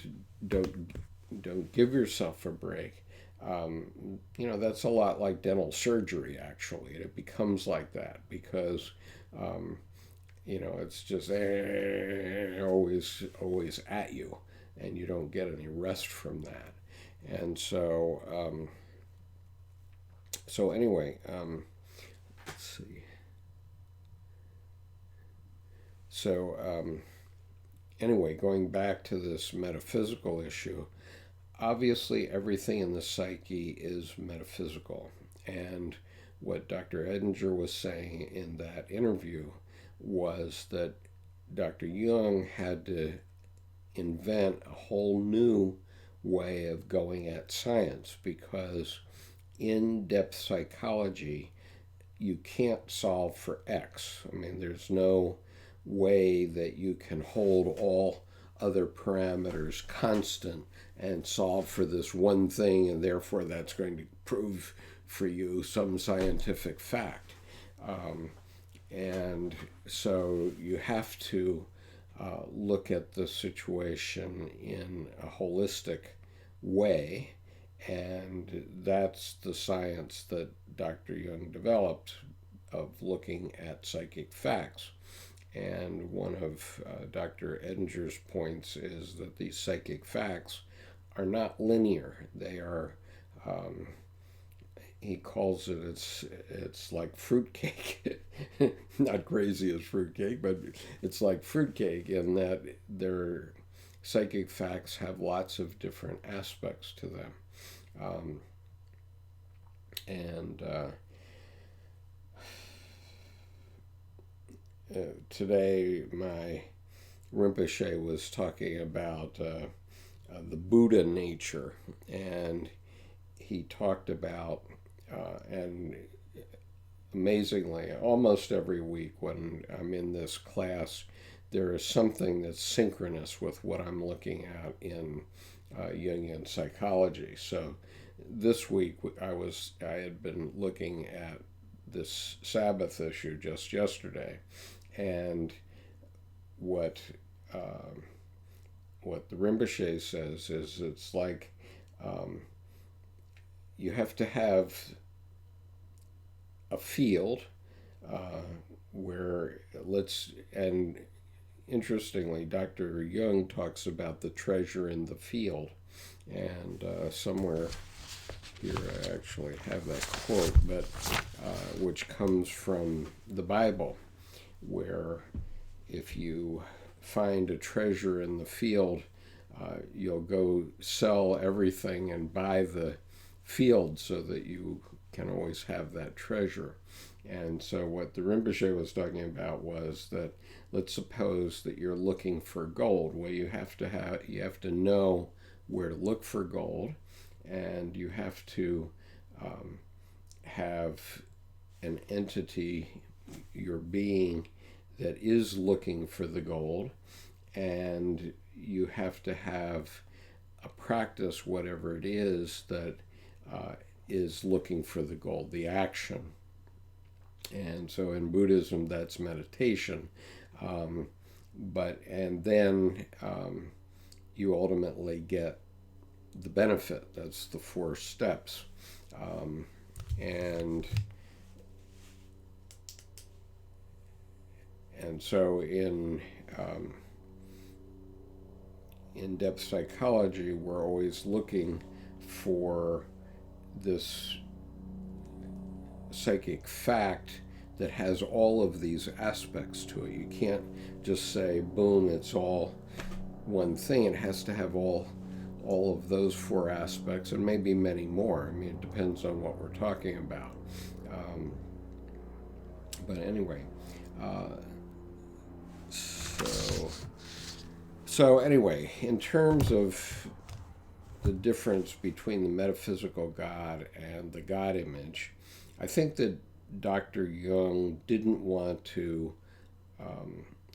don't give yourself a break, that's a lot like dental surgery. Actually, it becomes like that because it's just always at you, and you don't get any rest from that. And so anyway, let's see. So anyway, going back to this metaphysical issue, obviously everything in the psyche is metaphysical. And what Dr. Edinger was saying in that interview was that Dr. Jung had to invent a whole new way of going at science, because in-depth psychology, you can't solve for X. I mean, there's no way that you can hold all other parameters constant and solve for this one thing, and therefore that's going to prove for you some scientific fact. And so you have to look at the situation in a holistic way, and that's the science that Dr. Jung developed, of looking at psychic facts. And one of Dr. Edinger's points is that these psychic facts are not linear. They are, he calls it, it's like fruitcake. Not crazy as fruitcake, but it's like fruitcake in that their psychic facts have lots of different aspects to them. Today, my Rinpoche was talking about the Buddha nature, and he talked about, and amazingly, almost every week when I'm in this class, there is something that's synchronous with what I'm looking at in Jungian psychology. So this week I had been looking at this Sabath issue just yesterday, and what the Rinpoche says is it's like you have to have a field where and interestingly, Dr. Jung talks about the treasure in the field, and somewhere here I actually have that quote, but which comes from the Bible, where if you find a treasure in the field, you'll go sell everything and buy the field so that you can always have that treasure. And so what the Rinpoche was talking about was that, let's suppose that you're looking for gold. Well, you have to know where to look for gold, and you have to have an entity, your being, that is looking for the gold, and you have to have a practice, whatever it is, that is looking for the gold, the action. And so in Buddhism, that's meditation. And then you ultimately get the benefit. That's the 4 steps. And so in-depth psychology, we're always looking for this psychic fact that has all of these aspects to it. You can't just say, boom, it's all one thing. It has to have all of those 4 aspects, and maybe many more. I mean, it depends on what we're talking about. But anyway, so anyway, in terms of the difference between the metaphysical God and the God image, I think that Dr. Jung didn't want to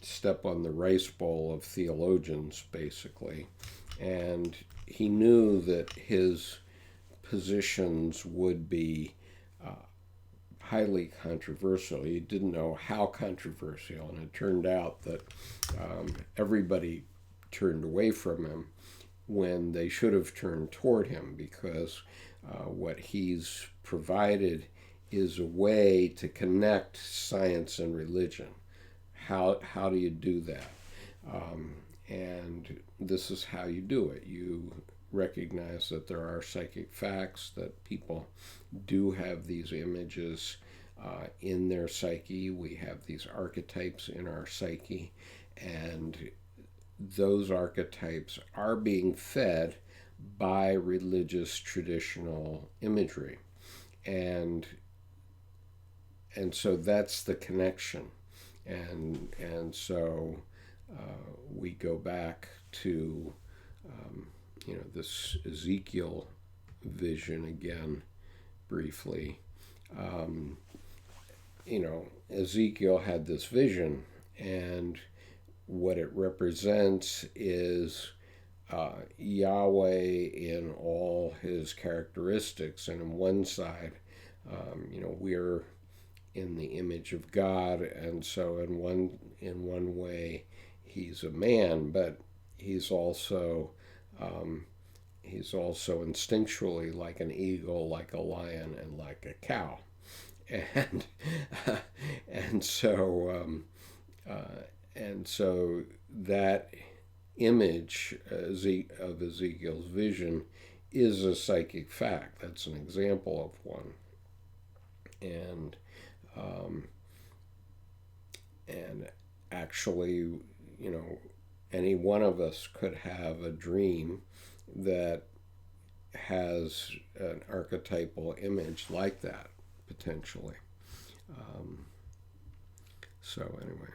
step on the rice bowl of theologians, basically, and he knew that his positions would be highly controversial. He didn't know how controversial, and it turned out that everybody turned away from him when they should have turned toward him, because what he's provided is a way to connect science and religion. How do you do that? And this is how you do it. You recognize that there are psychic facts, that people do have these images in their psyche. We have these archetypes in our psyche, and those archetypes are being fed by religious traditional imagery. And so that's the connection. And so we go back to this Ezekiel vision again briefly. Ezekiel had this vision, and what it represents is Yahweh in all his characteristics. And on one side, we're in the image of God, and so in one way he's a man, but he's also instinctually like an eagle, like a lion, and like a cow, and so that image of Ezekiel's vision is a psychic fact. That's an example of one, and actually, any one of us could have a dream that has an archetypal image like that, potentially. So anyway,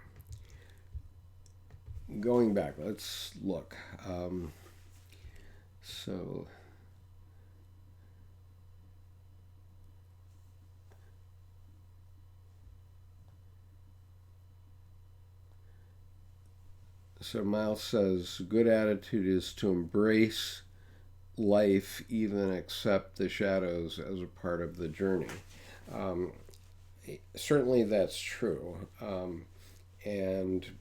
going back, let's look. So Miles says, good attitude is to embrace life, even accept the shadows as a part of the journey. Certainly that's true.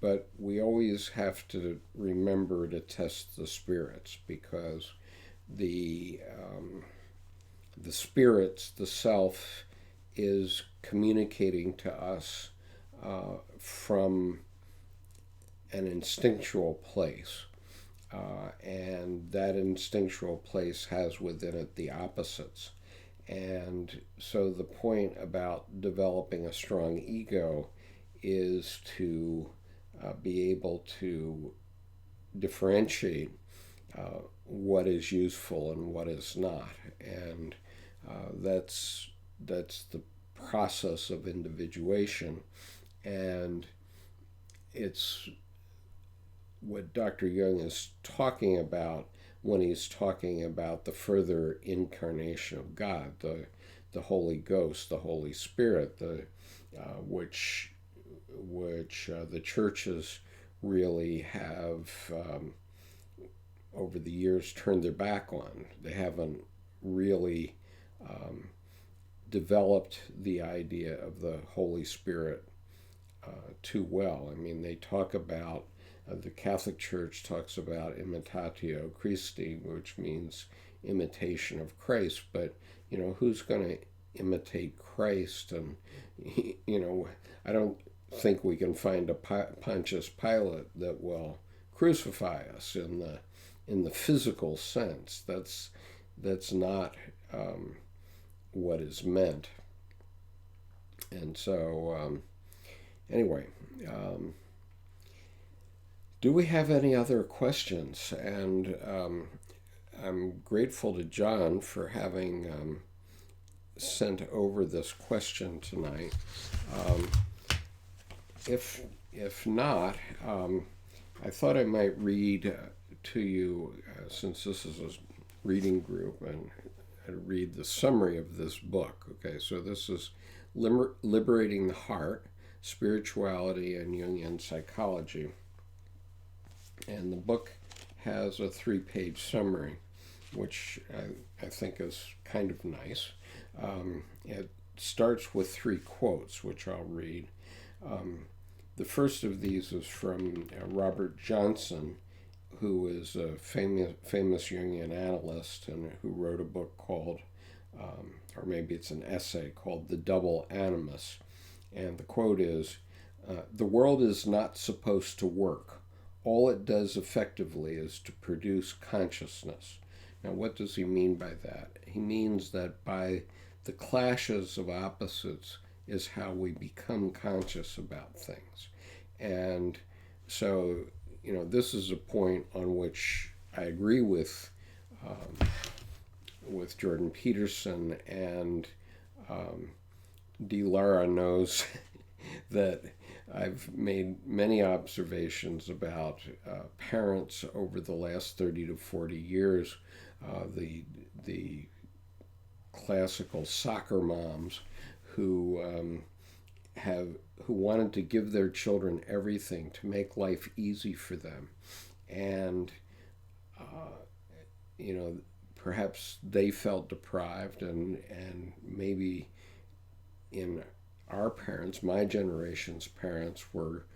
But we always have to remember to test the spirits, because the spirits, the self, is communicating to us from an instinctual place, and that instinctual place has within it the opposites. And so the point about developing a strong ego is to be able to differentiate what is useful and what is not. And that's the process of individuation. And it's what Dr. Jung is talking about when he's talking about the further incarnation of God, the Holy Ghost, the Holy Spirit, which the churches really have over the years turned their back on. They haven't really developed the idea of the Holy Spirit too well. I mean, they talk about, the Catholic Church talks about imitatio Christi, which means imitation of Christ, but who's going to imitate Christ? And I don't think we can find a Pontius Pilate that will crucify us in the physical sense. That's not what is meant. And so anyway, do we have any other questions? And I'm grateful to John for having sent over this question tonight. If not, I thought I might read to you, since this is a reading group, and I'd read the summary of this book. Okay, so this is Liberating the Heart, Spirituality and Jungian Psychology. And the book has a 3-page summary, which I think is kind of nice. starts with 3 quotes, which I'll read. The first of these is from Robert Johnson, who is a famous Jungian analyst and who wrote a book called, or maybe it's an essay called The Double Animus. And the quote is, "The world is not supposed to work. All it does effectively is to produce consciousness." Now, what does he mean by that? He means that by the clashes of opposites is how we become conscious about things. And so, this is a point on which I agree with Jordan Peterson, and D. Lara knows that I've made many observations about parents over the last 30 to 40 years, the classical soccer moms who wanted to give their children everything to make life easy for them, and perhaps they felt deprived, and maybe in our parents, my generation's parents, were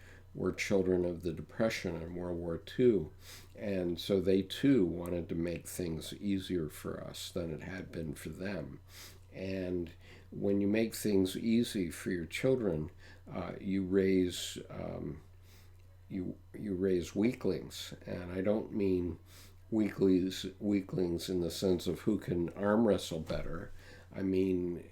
children of the Depression and World War II, and so they too wanted to make things easier for us than it had been for them. And when you make things easy for your children, you raise weaklings, and I don't mean weaklings in the sense of who can arm wrestle better. I mean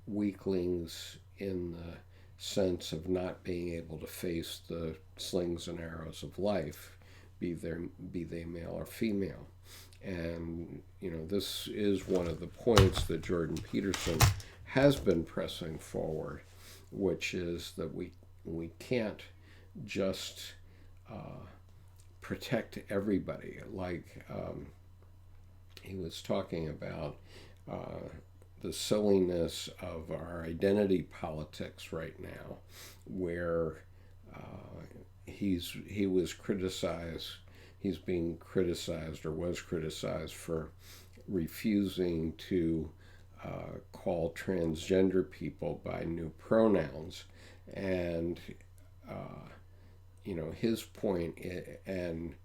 weaklings in the sense of not being able to face the slings and arrows of life, be they male or female. And this is one of the points that Jordan Peterson has been pressing forward, which is that we can't just protect everybody. Like he was talking about the silliness of our identity politics right now, where he's being criticized, or was criticized, for refusing to call transgender people by new pronouns. And his point, and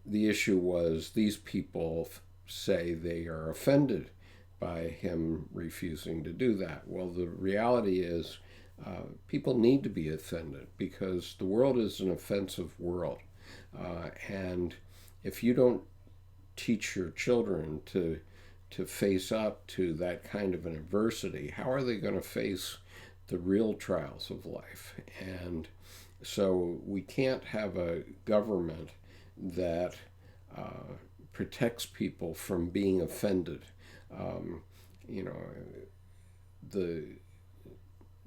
the issue was, these people say they are offended by him refusing to do that. Well, the reality is people need to be offended, because the world is an offensive world. And if you don't teach your children to face up to that kind of an adversity, how are they going to face the real trials of life? And so we can't have a government that protects people from being offended. The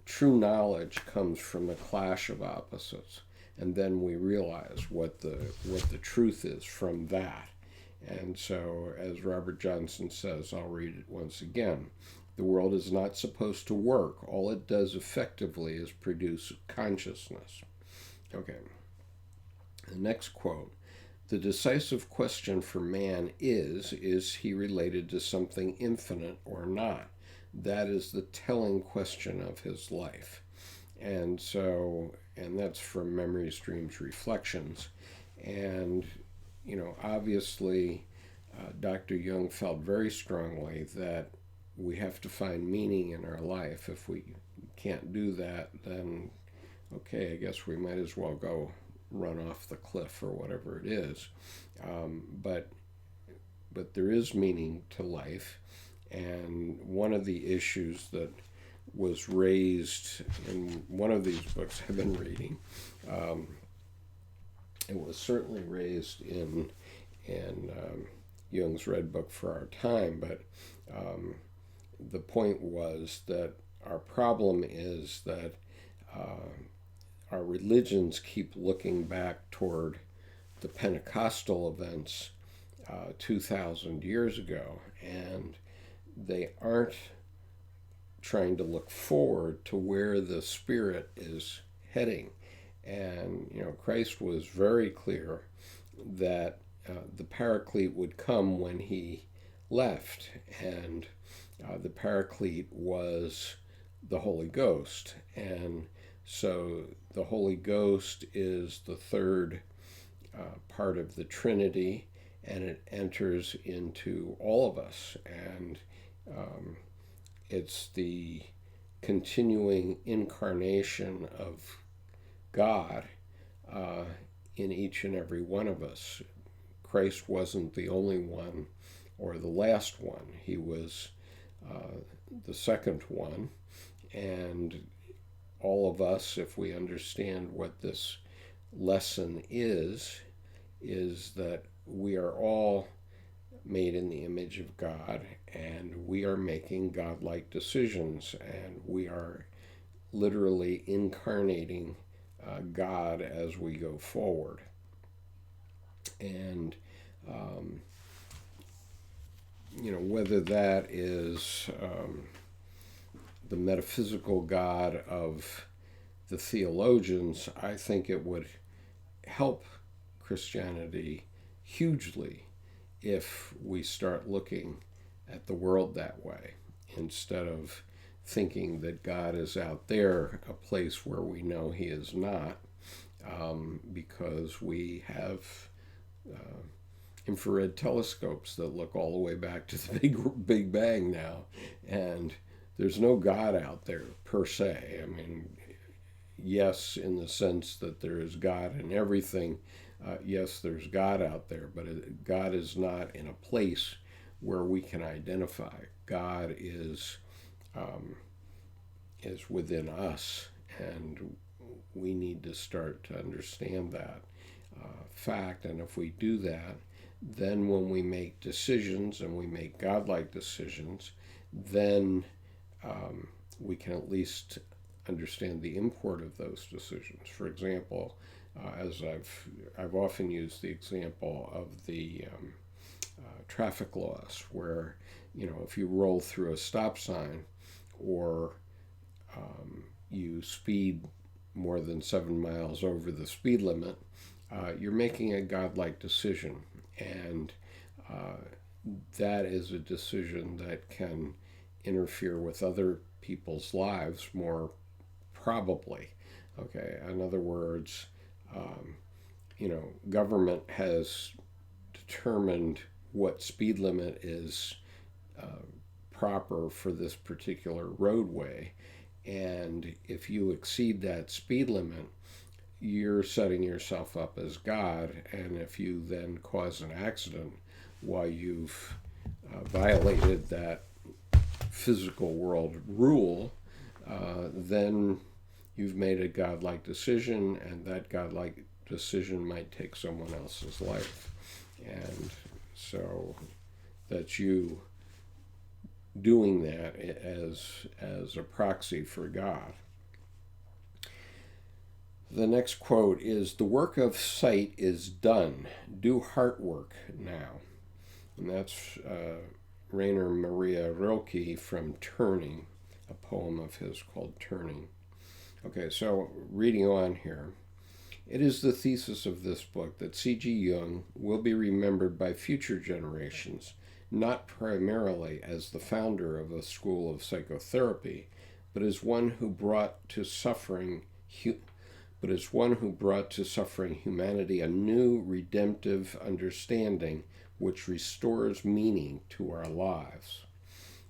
true knowledge comes from the clash of opposites, and then we realize what the truth is from that. And so, as Robert Johnson says, I'll read it once again: "The world is not supposed to work. All it does effectively is produce consciousness." Okay. The next quote: "The decisive question for man is he related to something infinite or not? That is the telling question of his life." And so, and that's from Memories, Dreams, Reflections. And, obviously, Dr. Jung felt very strongly that we have to find meaning in our life. If we can't do that, then, okay, I guess we might as well go run off the cliff or whatever it is. But there is meaning to life. And one of the issues that was raised in one of these books I've been reading, it was certainly raised in Jung's Red Book for Our Time, but the point was that our problem is that our religions keep looking back toward the Pentecostal events 2,000 years ago, and they aren't trying to look forward to where the Spirit is heading. And, Christ was very clear that the Paraclete would come when he left, and The Paraclete was the Holy Ghost. And so the Holy Ghost is the third part of the Trinity, and it enters into all of us. And it's the continuing incarnation of God in each and every one of us. Christ wasn't the only one or the last one. He was the second one. And all of us, if we understand what this lesson is that we are all made in the image of God, and we are making godlike decisions, and we are literally incarnating God as we go forward. And whether that is the metaphysical God of the theologians, I think it would help Christianity hugely if we start looking at the world that way, instead of thinking that God is out there, a place where we know he is not, because we have infrared telescopes that look all the way back to the Big Bang now, and there's no God out there per se. I mean, yes, in the sense that there is God in everything. Yes, there's God out there, but God is not in a place where we can identify. God is within us, and we need to start to understand that fact. And if we do that, then when we make decisions, and we make godlike decisions, then we can at least understand the import of those decisions. For example, as I've often used the example of the traffic laws, where if you roll through a stop sign, or you speed more than 7 miles over the speed limit, you're making a godlike decision, and that is a decision that can interfere with other people's lives more probably. Okay, in other words, government has determined what speed limit is proper for this particular roadway, and if you exceed that speed limit, you're setting yourself up as God. And if you then cause an accident while you've violated that physical world rule, then you've made a godlike decision, and that godlike decision might take someone else's life. And so that's you doing that as a proxy for God. The next quote is, "The work of sight is done. Do heart work now." And that's Rainer Maria Rilke from Turning, a poem of his called Turning. Okay, so reading on here. "It is the thesis of this book that C.G. Jung will be remembered by future generations, not primarily as the founder of a school of psychotherapy, but as one who brought to suffering humanity a new redemptive understanding which restores meaning to our lives.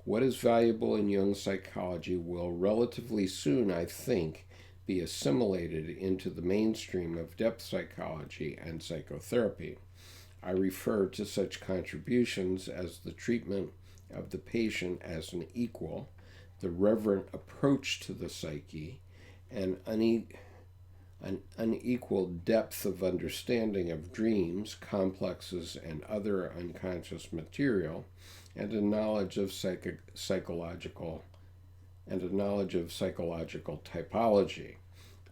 What is valuable in Jung's psychology will relatively soon, I think, be assimilated into the mainstream of depth psychology and psychotherapy. I refer to such contributions as the treatment of the patient as an equal, the reverent approach to the psyche, an unequal depth of understanding of dreams, complexes, and other unconscious material, and a knowledge of psychological typology.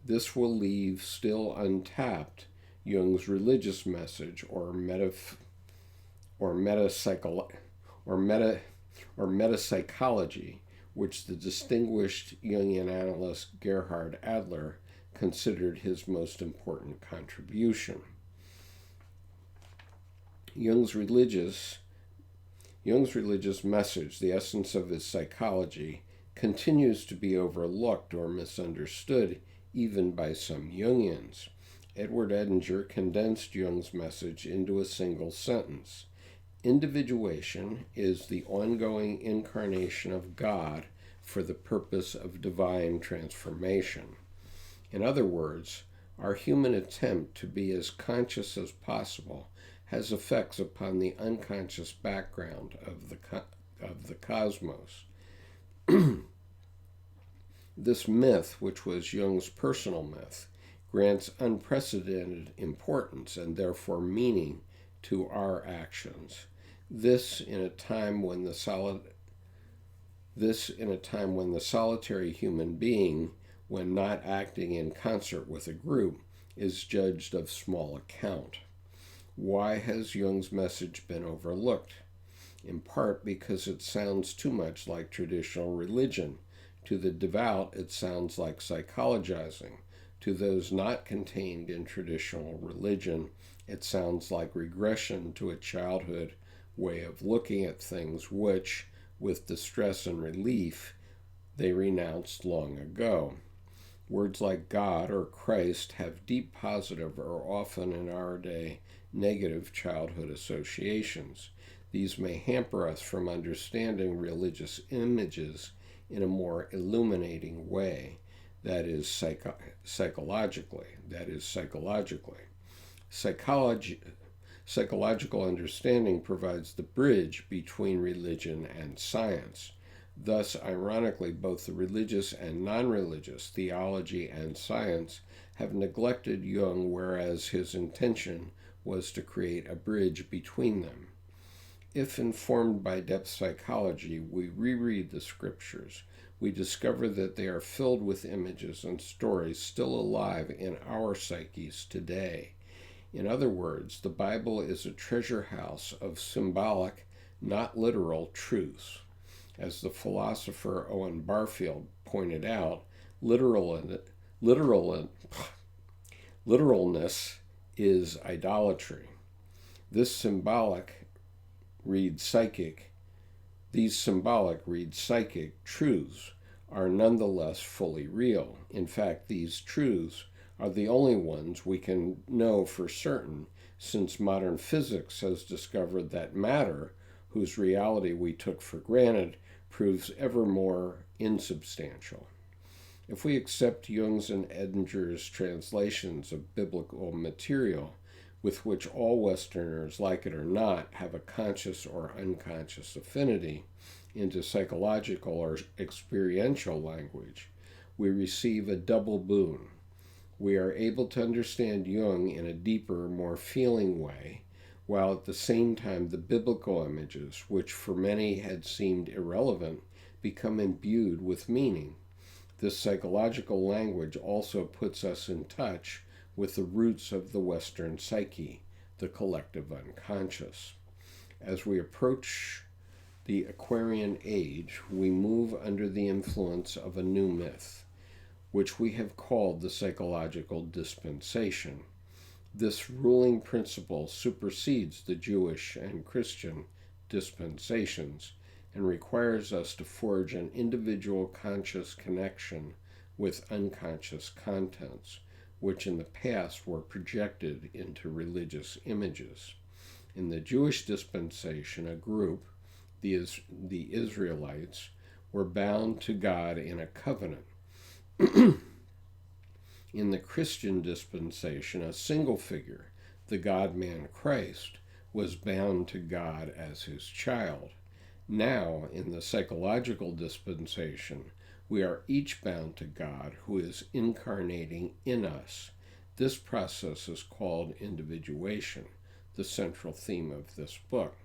This will leave still untapped Jung's religious message, or metapsychology, which the distinguished Jungian analyst Gerhard Adler considered his most important contribution. Jung's religious Jung's religious message, the essence of his psychology, continues to be overlooked or misunderstood even by some Jungians. Edward Edinger condensed Jung's message into a single sentence. Individuation is the ongoing incarnation of God for the purpose of divine transformation. In other words, our human attempt to be as conscious as possible has effects upon the unconscious background of the cosmos. This myth, which was Jung's personal myth, grants unprecedented importance and therefore meaning to our actions. This in a time when the solitary human being, when not acting in concert with a group, is judged of small account. Why has Jung's message been overlooked? In part because it sounds too much like traditional religion. To the devout, it sounds like psychologizing. To those not contained in traditional religion, it sounds like regression to a childhood way of looking at things which, with distress and relief, they renounced long ago. Words like God or Christ have deep positive or often in our day negative childhood associations. These may hamper us from understanding religious images in a more illuminating way, that is psychologically. Psychological understanding provides the bridge between religion and science. Thus, ironically, both the religious and non-religious, theology and science, have neglected Jung, whereas his intention was to create a bridge between them. If informed by depth psychology, we reread the scriptures, we discover that they are filled with images and stories still alive in our psyches today. In other words, the Bible is a treasure house of symbolic, not literal, truths. As the philosopher Owen Barfield pointed out, literalness is idolatry. These symbolic read psychic truths are nonetheless fully real. In fact, these truths are the only ones we can know for certain, since modern physics has discovered that matter, whose reality we took for granted, proves ever more insubstantial. If we accept Jung's and Edinger's translations of biblical material, with which all Westerners, like it or not, have a conscious or unconscious affinity, into psychological or experiential language, we receive a double boon. We are able to understand Jung in a deeper, more feeling way, while at the same time the biblical images, which for many had seemed irrelevant, become imbued with meaning. This psychological language also puts us in touch with the roots of the Western psyche, the collective unconscious. As we approach the Aquarian age, we move under the influence of a new myth, which we have called the psychological dispensation. This ruling principle supersedes the Jewish and Christian dispensations and requires us to forge an individual conscious connection with unconscious contents, which in the past were projected into religious images. In the Jewish dispensation, a group, the Israelites, were bound to God in a covenant. In the Christian dispensation, a single figure, the God-man Christ, was bound to God as his child. Now, in the psychological dispensation, we are each bound to God, who is incarnating in us. This process is called individuation, the central theme of this book.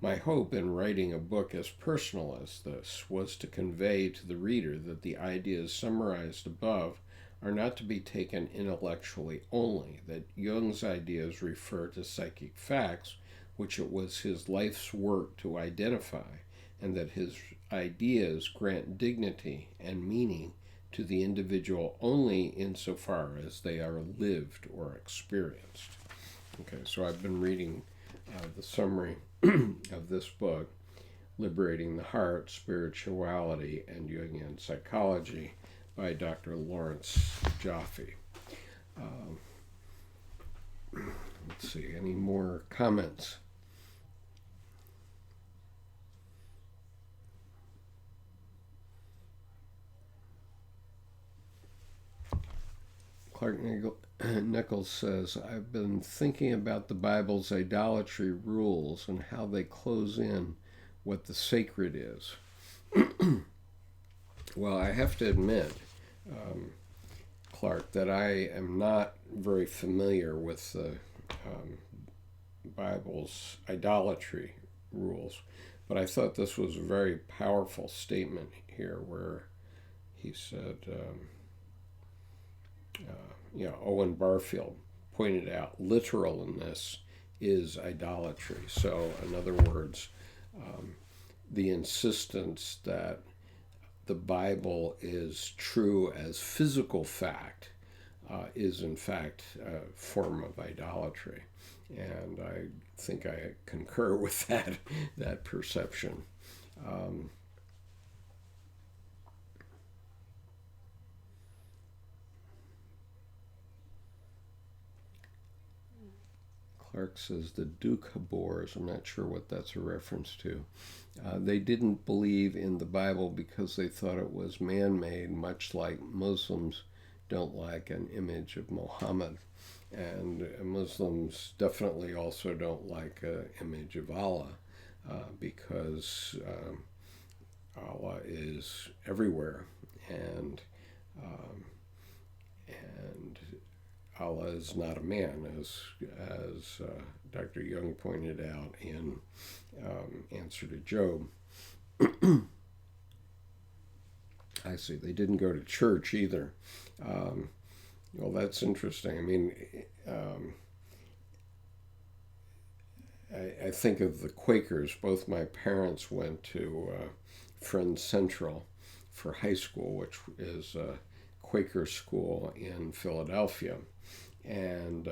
My hope in writing a book as personal as this was to convey to the reader that the ideas summarized above are not to be taken intellectually only, that Jung's ideas refer to psychic facts, which it was his life's work to identify, and that his ideas grant dignity and meaning to the individual only insofar as they are lived or experienced. Okay, so I've been reading the summary of this book, Liberating the Heart, Spirituality, and Jungian Psychology by Dr. Lawrence Jaffe. Let's see, any more comments? Clark Nichols says, I've been thinking about the Bible's idolatry rules and how they close in what the sacred is. Well, I have to admit, Clark, that I am not very familiar with the Bible's idolatry rules, but I thought this was a very powerful statement here where he said, Owen Barfield pointed out, literalness is idolatry. So, in other words, the insistence that the Bible is true as physical fact is in fact a form of idolatry. And I think I concur with that perception. Clark says the Doukhobors, I'm not sure what that's a reference to. They didn't believe in the Bible because they thought it was man-made, much like Muslims don't like an image of Muhammad. And Muslims definitely also don't like an image of Allah because Allah is everywhere, and Allah is not a man, as Dr. Jung pointed out in Answer to Job. I see. They didn't go to church either. Well, that's interesting. I mean, I think of the Quakers. Both my parents went to Friends Central for high school, which is a Quaker school in Philadelphia. And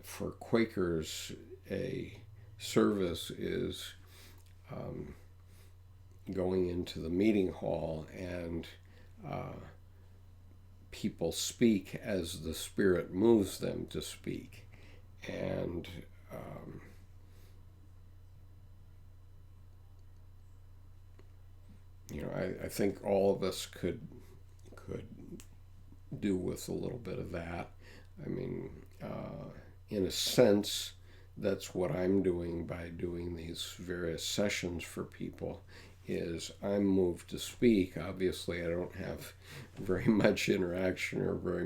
for Quakers, a service is going into the meeting hall and people speak as the Spirit moves them to speak. And I think all of us could do with a little bit of that. I mean, in a sense, that's what I'm doing by doing these various sessions for people, is I'm moved to speak. Obviously, I don't have very much interaction or very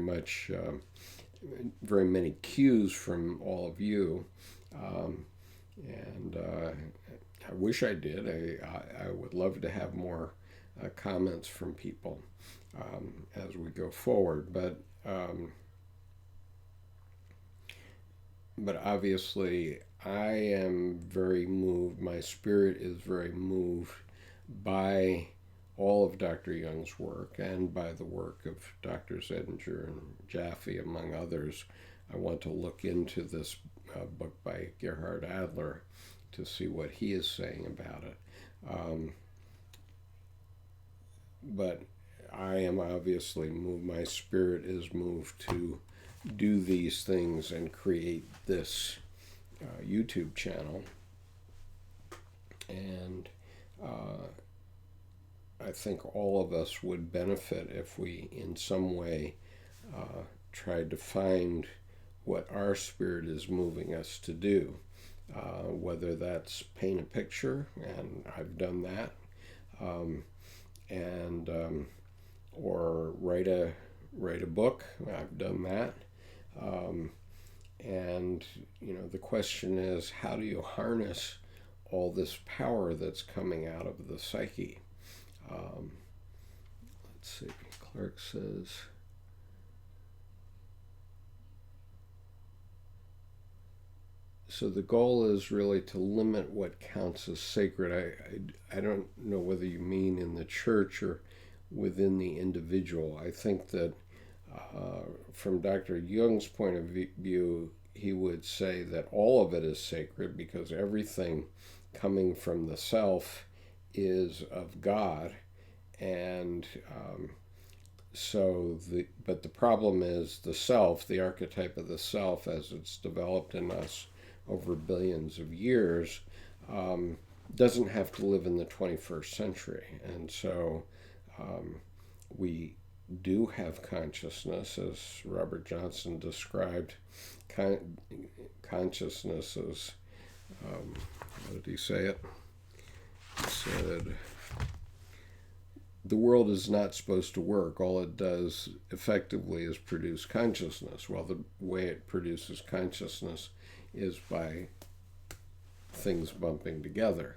many cues from all of you. And I wish I did. I would love to have more comments from people as we go forward. But obviously, I am very moved. My spirit is very moved by all of Dr. Jung's work and by the work of Drs. Edinger and Jaffe, among others. I want to look into this book by Gerhard Adler to see what he is saying about it. But I am obviously moved. My spirit is moved to do these things and create this YouTube channel. And I think all of us would benefit if we, in some way, tried to find what our spirit is moving us to do. Whether that's paint a picture, and I've done that, or write a book. I've done that. And the question is, how do you harness all this power that's coming out of the psyche? Let's see. Clark says, so the goal is really to limit what counts as sacred. I don't know whether you mean in the church or within the individual. I think that from Dr. Jung's point of view, he would say that all of it is sacred because everything coming from the self is of God. And but the problem is the self, the archetype of the self as it's developed in us over billions of years, doesn't have to live in the 21st century. And so we do have consciousness, as Robert Johnson described consciousness as, how did he say it? He said, the world is not supposed to work. All it does effectively is produce consciousness. Well, the way it produces consciousness is by things bumping together.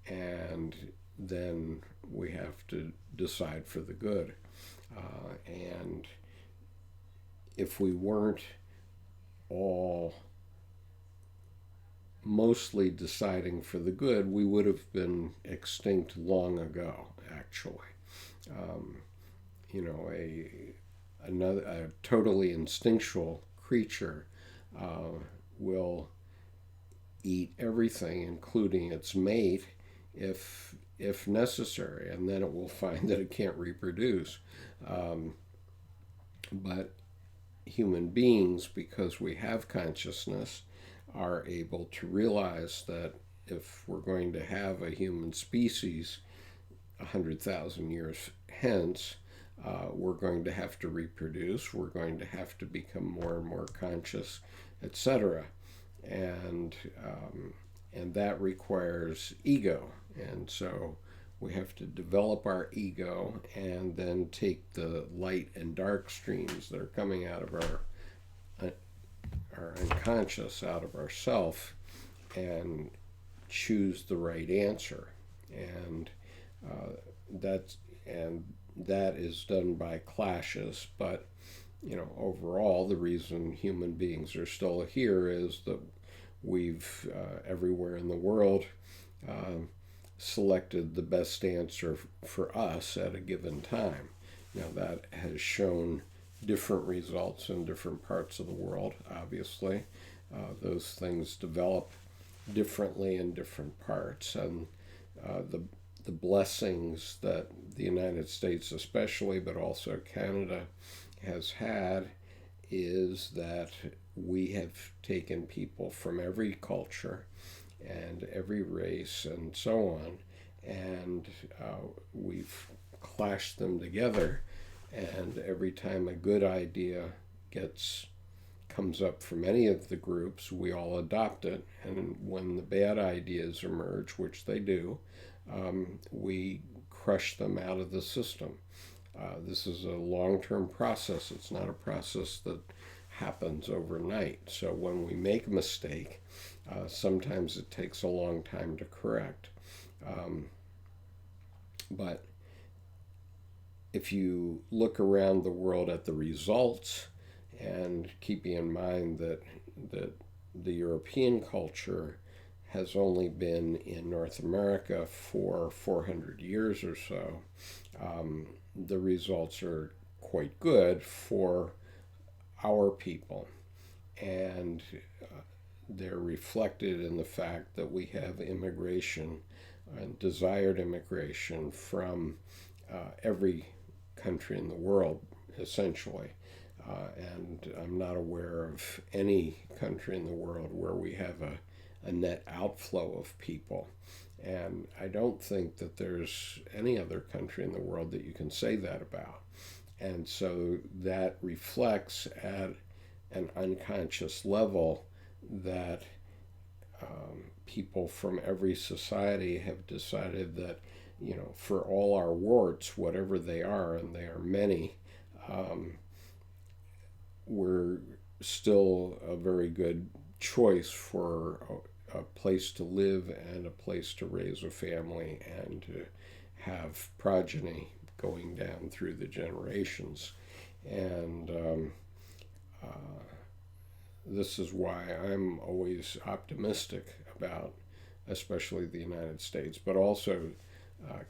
And then we have to decide for the good. And if we weren't all mostly deciding for the good, we would have been extinct long ago, actually. A totally instinctual creature will eat everything, including its mate, if necessary, and then it will find that it can't reproduce. But human beings, because we have consciousness, are able to realize that if we're going to have a human species 100,000 years hence, we're going to have to reproduce, we're going to have to become more and more conscious, etc. And that requires ego. And so we have to develop our ego and then take the light and dark streams that are coming out of our unconscious, out of ourself, and choose the right answer. And that is done by clashes. But overall, the reason human beings are still here is that we've everywhere in the world selected the best answer for us at a given time. Now, that has shown different results in different parts of the world, obviously. Those things develop differently in different parts, and the blessings that the United States especially, but also Canada, has had is that we have taken people from every culture and every race and so on, and we've clashed them together, and every time a good idea comes up from any of the groups, we all adopt it, and when the bad ideas emerge, which they do, we crush them out of the system. This is a long-term process. It's not a process that happens overnight. So when we make a mistake, sometimes it takes a long time to correct. But if you look around the world at the results, and keeping in mind that the European culture has only been in North America for 400 years or so, the results are quite good for our people. And they're reflected in the fact that we have immigration and desired immigration from every country in the world, essentially. And I'm not aware of any country in the world where we have a net outflow of people. And I don't think that there's any other country in the world that you can say that about. And so that reflects at an unconscious level that people from every society have decided that, for all our warts, whatever they are, and they are many, we're still a very good choice for a place to live and a place to raise a family and to have progeny going down through the generations. And this is why I'm always optimistic about especially the United States, but also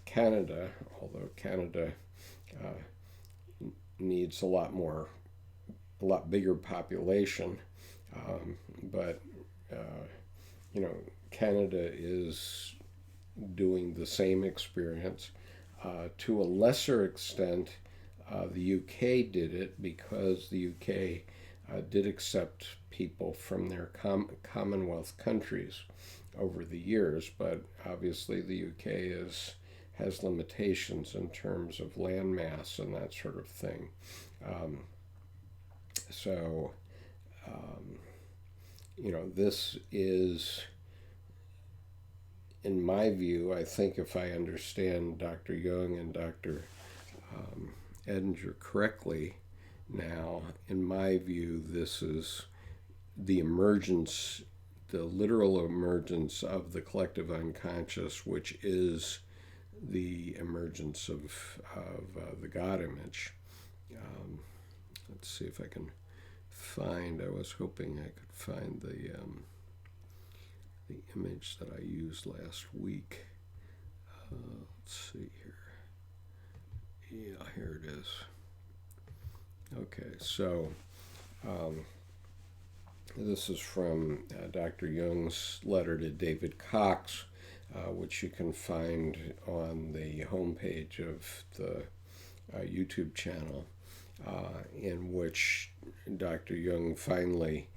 Canada, although Canada needs a lot bigger population. But, Canada is doing the same experience. To a lesser extent, the UK did it because the UK did accept people from their Commonwealth countries over the years, but obviously the UK has limitations in terms of land mass and that sort of thing. So, this is, in my view, I think if I understand Dr. Jung and Dr. Edinger correctly now, in my view, this is the emergence, the literal emergence of the collective unconscious, which is the emergence of the God image. Let's see if I can find, I was hoping I could find the image that I used last week. Let's see here. Yeah, here it is. Okay, so this is from Dr. Jung's letter to David Cox, which you can find on the homepage of the YouTube channel, in which Dr. Jung finally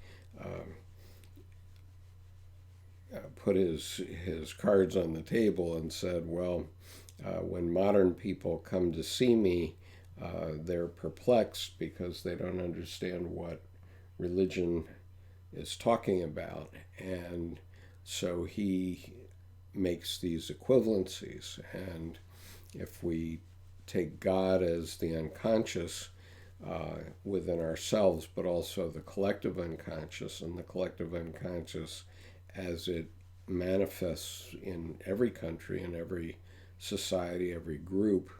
put his cards on the table and said, well, when modern people come to see me, they're perplexed because they don't understand what religion is talking about. And so he makes these equivalencies. And if we take God as the unconscious within ourselves, but also the collective unconscious, and the collective unconscious as it manifests in every country, in every society, every group,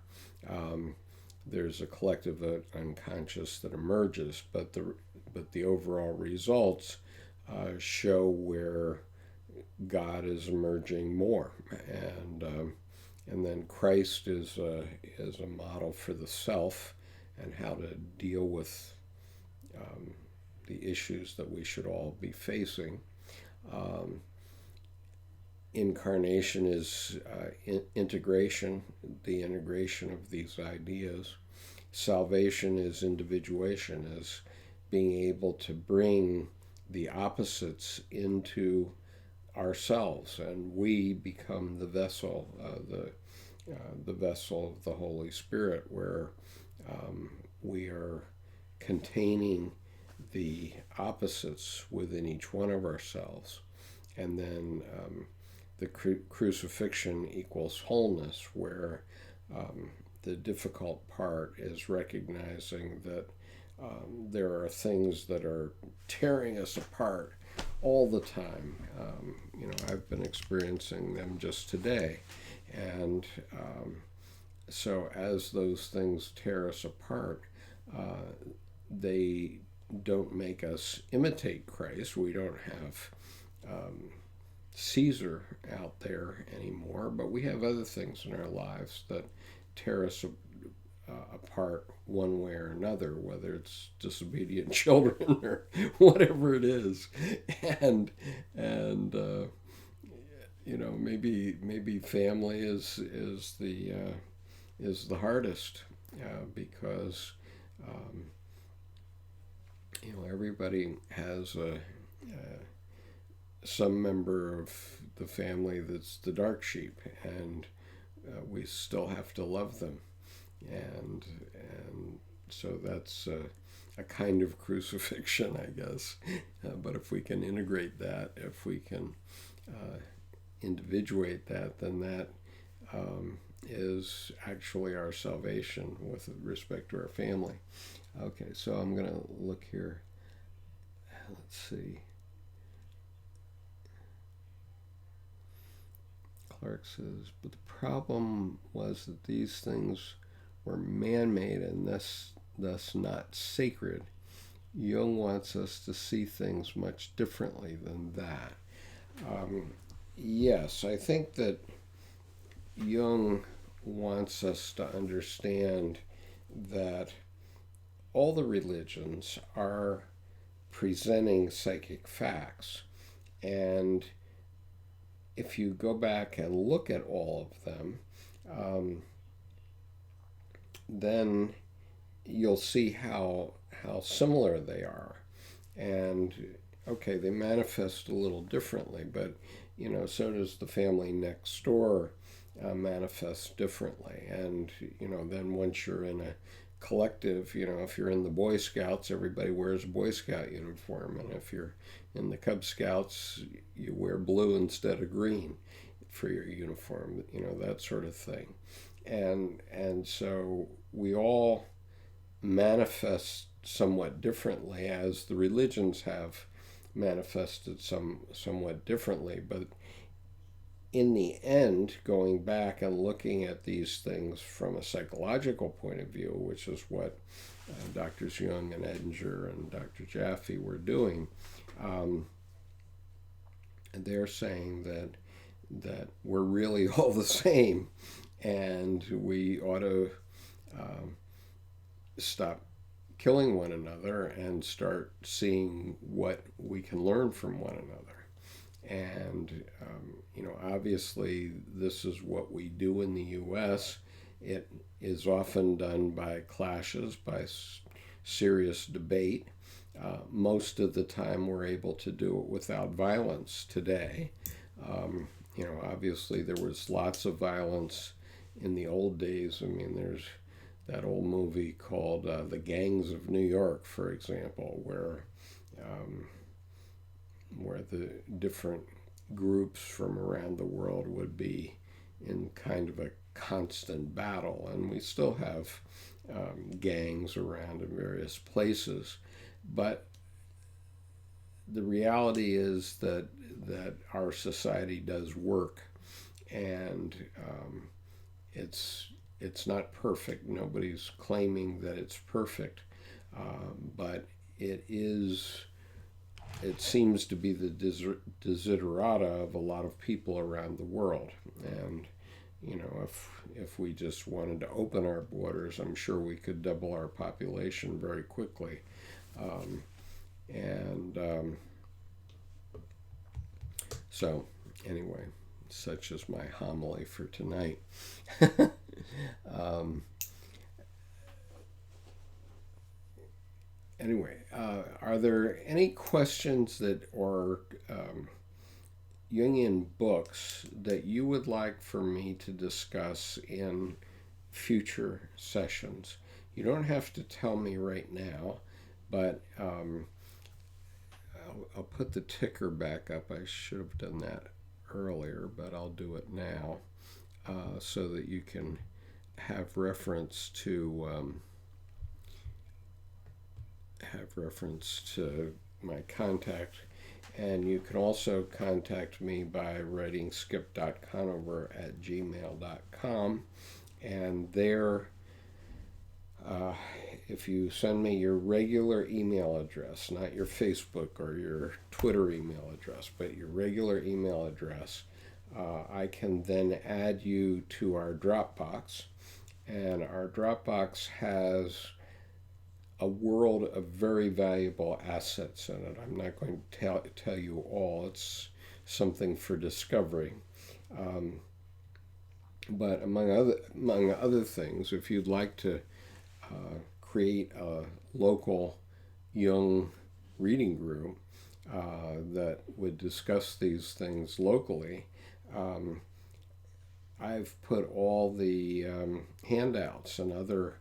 there's a collective unconscious that emerges, but the overall results show where God is emerging more, and then Christ is a model for the self and how to deal with the issues that we should all be facing. Incarnation is integration, the integration of these ideas. Salvation is individuation, is being able to bring the opposites into ourselves, and we become the vessel, the vessel of the Holy Spirit, where we are containing the opposites within each one of ourselves. And then the crucifixion equals wholeness, where the difficult part is recognizing that there are things that are tearing us apart all the time. I've been experiencing them just today. And so as those things tear us apart, they don't make us imitate Christ. We don't have Caesar out there anymore, but we have other things in our lives that tear us apart one way or another, whether it's disobedient children or whatever it is, and maybe family is the hardest, because everybody has some member of the family that's the dark sheep, and we still have to love them, and so that's a kind of crucifixion, I guess. But if we can integrate that, if we can individuate that, then that is actually our salvation with respect to our family. Okay, so I'm going to look here. Let's see. Clark says, but the problem was that these things were man-made and thus not sacred. Jung wants us to see things much differently than that. Yes, I think that Jung wants us to understand that all the religions are presenting psychic facts. And if you go back and look at all of them, then you'll see how similar they are. And okay, they manifest a little differently, but so does the family next door manifest differently. And then once you're in a collective, if you're in the Boy Scouts, everybody wears a Boy Scout uniform, and if you're in the Cub Scouts, you wear blue instead of green for your uniform, that sort of thing. And so we all manifest somewhat differently, as the religions have manifested somewhat differently. But in the end, going back and looking at these things from a psychological point of view, which is what Drs. Jung and Edinger and Dr. Jaffe were doing, they're saying that we're really all the same, and we ought to stop killing one another and start seeing what we can learn from one another. And obviously this is what we do in the U.S. It is often done by clashes, by serious debate. Most of the time we're able to do it without violence today. Obviously there was lots of violence in the old days. I mean, there's that old movie called The Gangs of New York, for example, where the different groups from around the world would be in kind of a constant battle. And we still have gangs around in various places. But the reality is that our society does work, and it's not perfect. Nobody's claiming that it's perfect, but it seems to be the desiderata of a lot of people around the world. And if we just wanted to open our borders, I'm sure we could double our population very quickly. So anyway, such is my homily for tonight. Anyway, are there any questions that or Jungian books that you would like for me to discuss in future sessions? You don't have to tell me right now, but I'll put the ticker back up. I should have done that earlier, but I'll do it now so that you can have reference to my contact. And you can also contact me by writing skip.conover@gmail.com, and there if you send me your regular email address, not your Facebook or your Twitter email address, but your regular email address, I can then add you to our Dropbox. And our Dropbox has a world of very valuable assets in it. I'm not going to tell you all. It's something for discovery. But among other things, if you'd like to create a local Jung reading group that would discuss these things locally, I've put all the handouts and other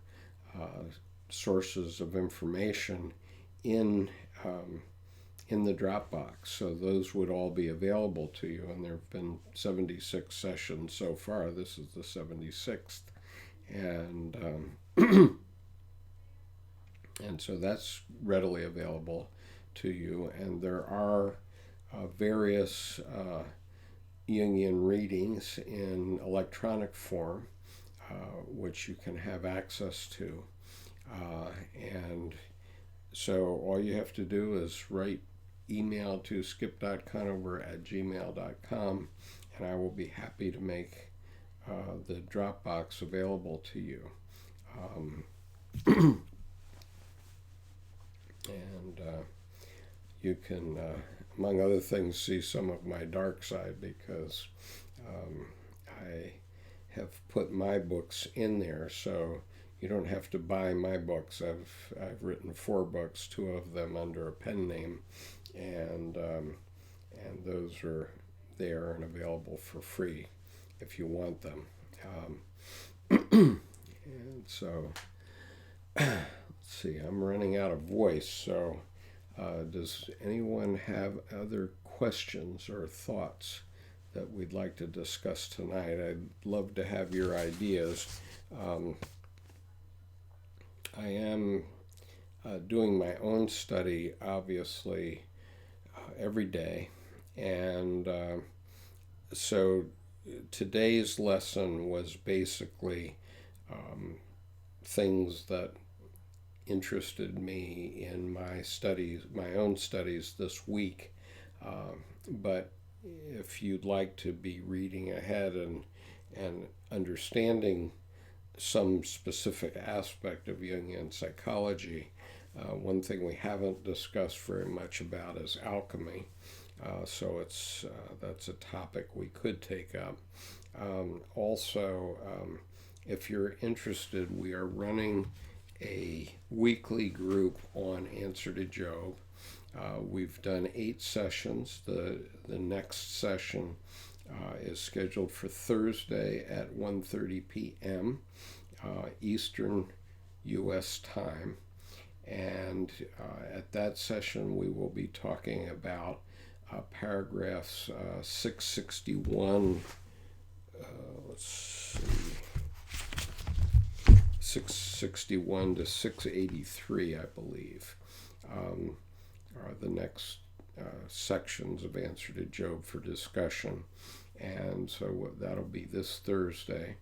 sources of information in the Dropbox, so those would all be available to you. And there have been 76 sessions so far. This is the 76th, and and so that's readily available to you. And there are various Jungian readings in electronic form, which you can have access to. And so all you have to do is write email to skip.conover@gmail.com, and I will be happy to make the Dropbox available to you. And you can, among other things, see some of my dark side, because I have put my books in there, so you don't have to buy my books. I've written 4 books, 2 of them under a pen name, and those are there and available for free if you want them. And so, let's see, I'm running out of voice, so does anyone have other questions or thoughts that we'd like to discuss tonight? I'd love to have your ideas. I am doing my own study, obviously, every day, and so today's lesson was basically things that interested me in my studies, my own studies this week. But if you'd like to be reading ahead and understanding some specific aspect of Jungian psychology, one thing we haven't discussed very much about is alchemy. So that's a topic we could take up. Also, if you're interested, we are running a weekly group on Answer to Job. We've done 8 sessions. The next session is scheduled for Thursday at 1:30 p.m. Eastern U.S. time. And at that session, we will be talking about paragraphs 661, let's see, 661 to 683, I believe, are the next sections of Answer to Job for discussion. And so that'll be this Thursday.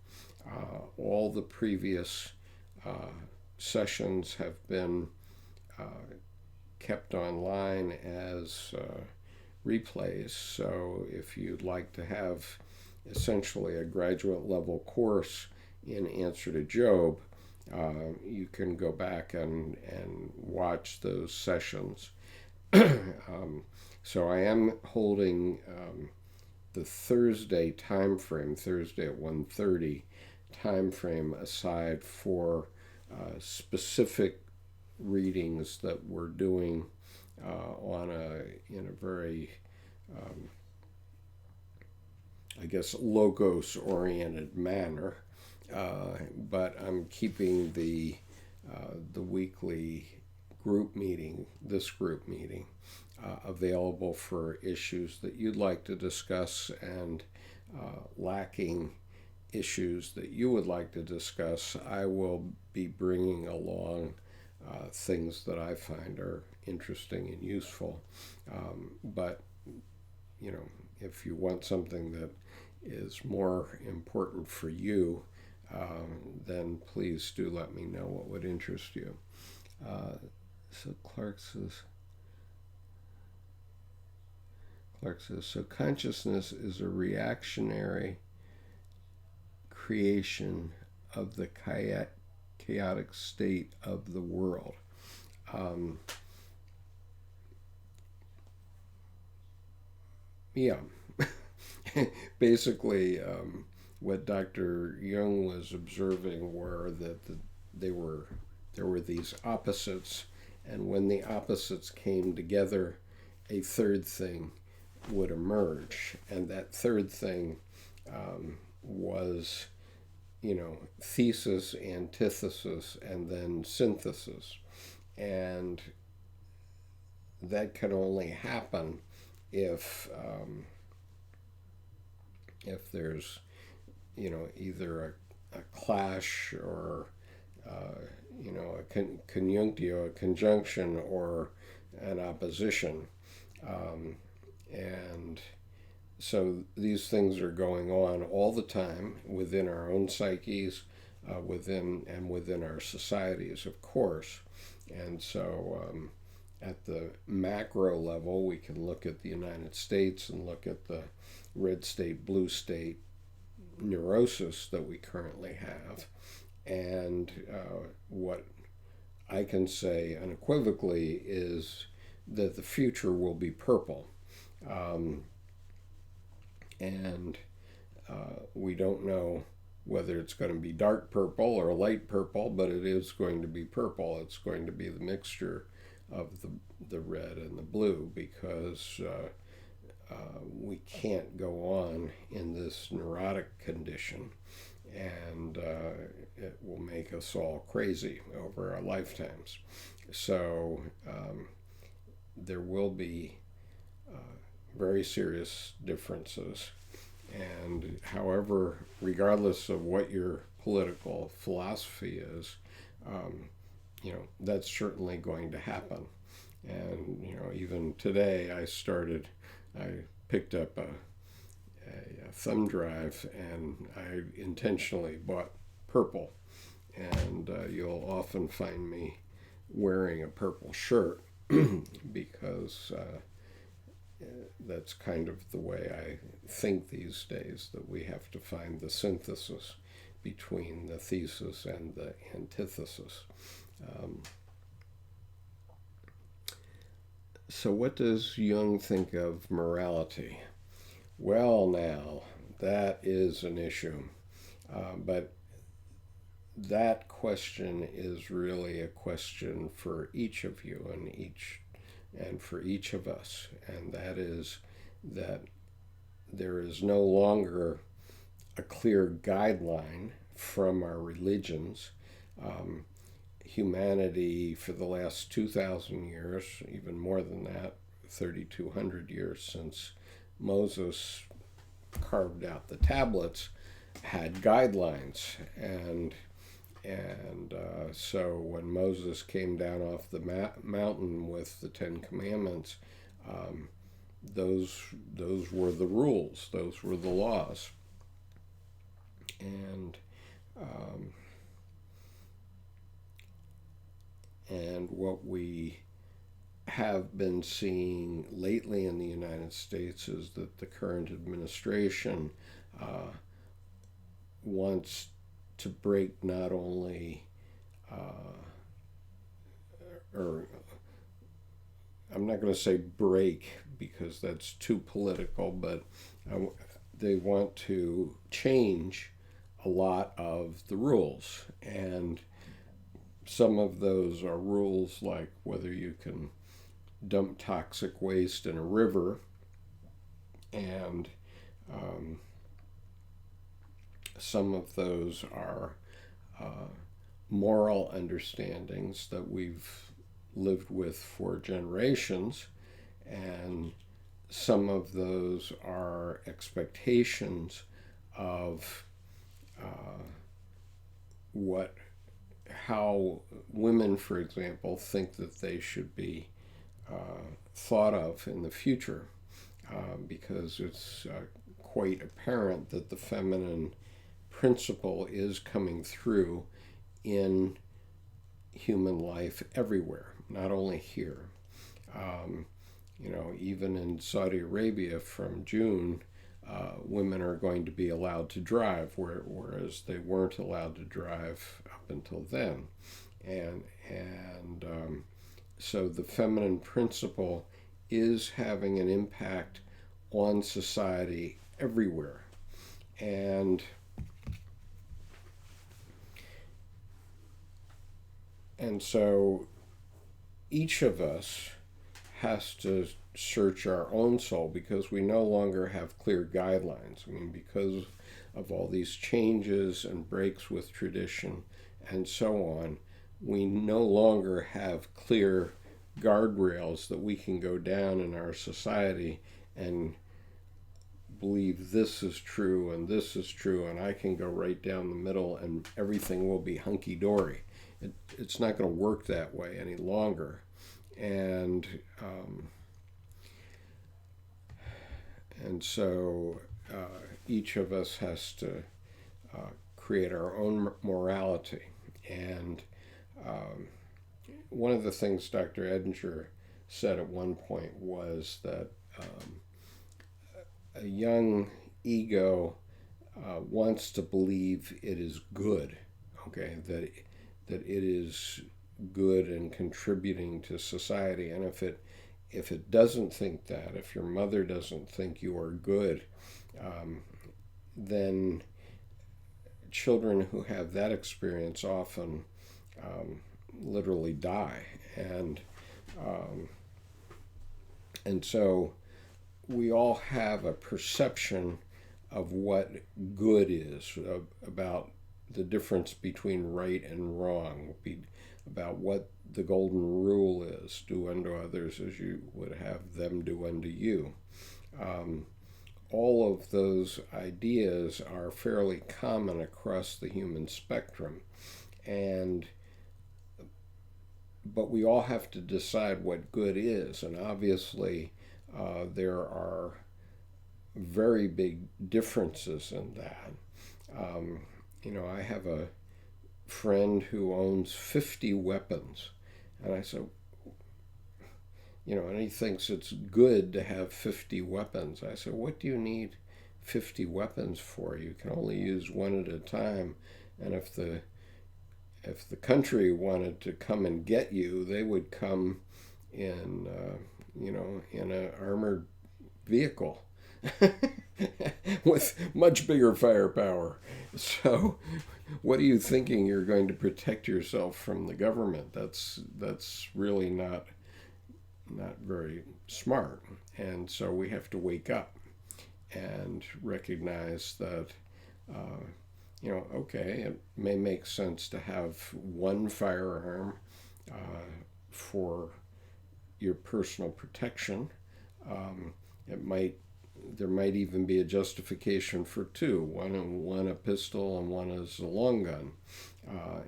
All the previous sessions have been kept online as replays. So if you'd like to have essentially a graduate level course in Answer to Job, you can go back and watch those sessions. So I am holding the Thursday time frame, Thursday at 1:30 time frame, aside for specific readings that we're doing in a very I guess logos-oriented manner, but I'm keeping the weekly group meeting, this group meeting, available for issues that you'd like to discuss, and lacking issues that you would like to discuss, I will be bringing along things that I find are interesting and useful. But, you know, if you want something that is more important for you, then please do let me know what would interest you. So Clark says, so consciousness is a reactionary creation of the chaotic state of the world. Yeah. Basically, what Dr. Jung was observing were that there were these opposites, and when the opposites came together, a third thing would emerge, and that third thing was, thesis, antithesis, and then synthesis. And that can only happen if there's, either a clash or, a conjunctio, a conjunction, or an opposition. And so these things are going on all the time within our own psyches, within our societies, of course. And so at the macro level, we can look at the United States and look at the red state, blue state neurosis that we currently have. And what I can say unequivocally is that the future will be purple. And we don't know whether it's going to be dark purple or light purple, but it is going to be purple. It's going to be the mixture of the red and the blue, because we can't go on in this neurotic condition, and it will make us all crazy over our lifetimes. So there will be very serious differences. And however, regardless of what your political philosophy is, that's certainly going to happen. And, even today I picked up a thumb drive, and I intentionally bought purple. And you'll often find me wearing a purple shirt because that's kind of the way I think these days, that we have to find the synthesis between the thesis and the antithesis. So what does Jung think of morality? Well, now, that is an issue. But that question is really a question for each of you and for each of us. And that is that there is no longer a clear guideline from our religions. Humanity, for the last 2,000 years, even more than that, 3,200 years since Moses carved out the tablets, had guidelines. And so when Moses came down off the mountain with the Ten Commandments, those were the rules, those were the laws. And what we have been seeing lately in the United States is that the current administration wants to break not only, or I'm not going to say break because that's too political, but they want to change a lot of the rules. And some of those are rules like whether you can dump toxic waste in a river, and some of those are moral understandings that we've lived with for generations, and some of those are expectations of how women, for example, think that they should be thought of in the future, because it's quite apparent that the feminine principle is coming through in human life everywhere, not only here. Even in Saudi Arabia from June, women are going to be allowed to drive, whereas they weren't allowed to drive up until then. And so the feminine principle is having an impact on society everywhere. And so each of us has to search our own soul, because we no longer have clear guidelines. I mean, because of all these changes and breaks with tradition and so on, we no longer have clear guardrails that we can go down in our society and believe this is true and this is true, and I can go right down the middle and everything will be hunky-dory. It's not going to work that way any longer. And so each of us has to create our own morality. And one of the things Dr. Edinger said at one point was that a young ego wants to believe it is good, okay, that it is good and contributing to society, and if it if it doesn't think that, if your mother doesn't think you are good, then children who have that experience often literally die. And so we all have a perception of what good is, about the difference between right and wrong, about what the golden rule is: do unto others as you would have them do unto you. All of those ideas are fairly common across the human spectrum, but we all have to decide what good is, and obviously there are very big differences in that. I have a friend who owns 50 weapons, and I said, and he thinks it's good to have 50 weapons. I said, what do you need 50 weapons for? You can only use one at a time, and if the country wanted to come and get you, they would come in an armored vehicle with much bigger firepower. So what are you thinking you're going to protect yourself from the government? That's really not very smart. And so we have to wake up and recognize that okay, it may make sense to have one firearm for your personal protection. There might even be a justification for two, one a pistol and one is a long gun,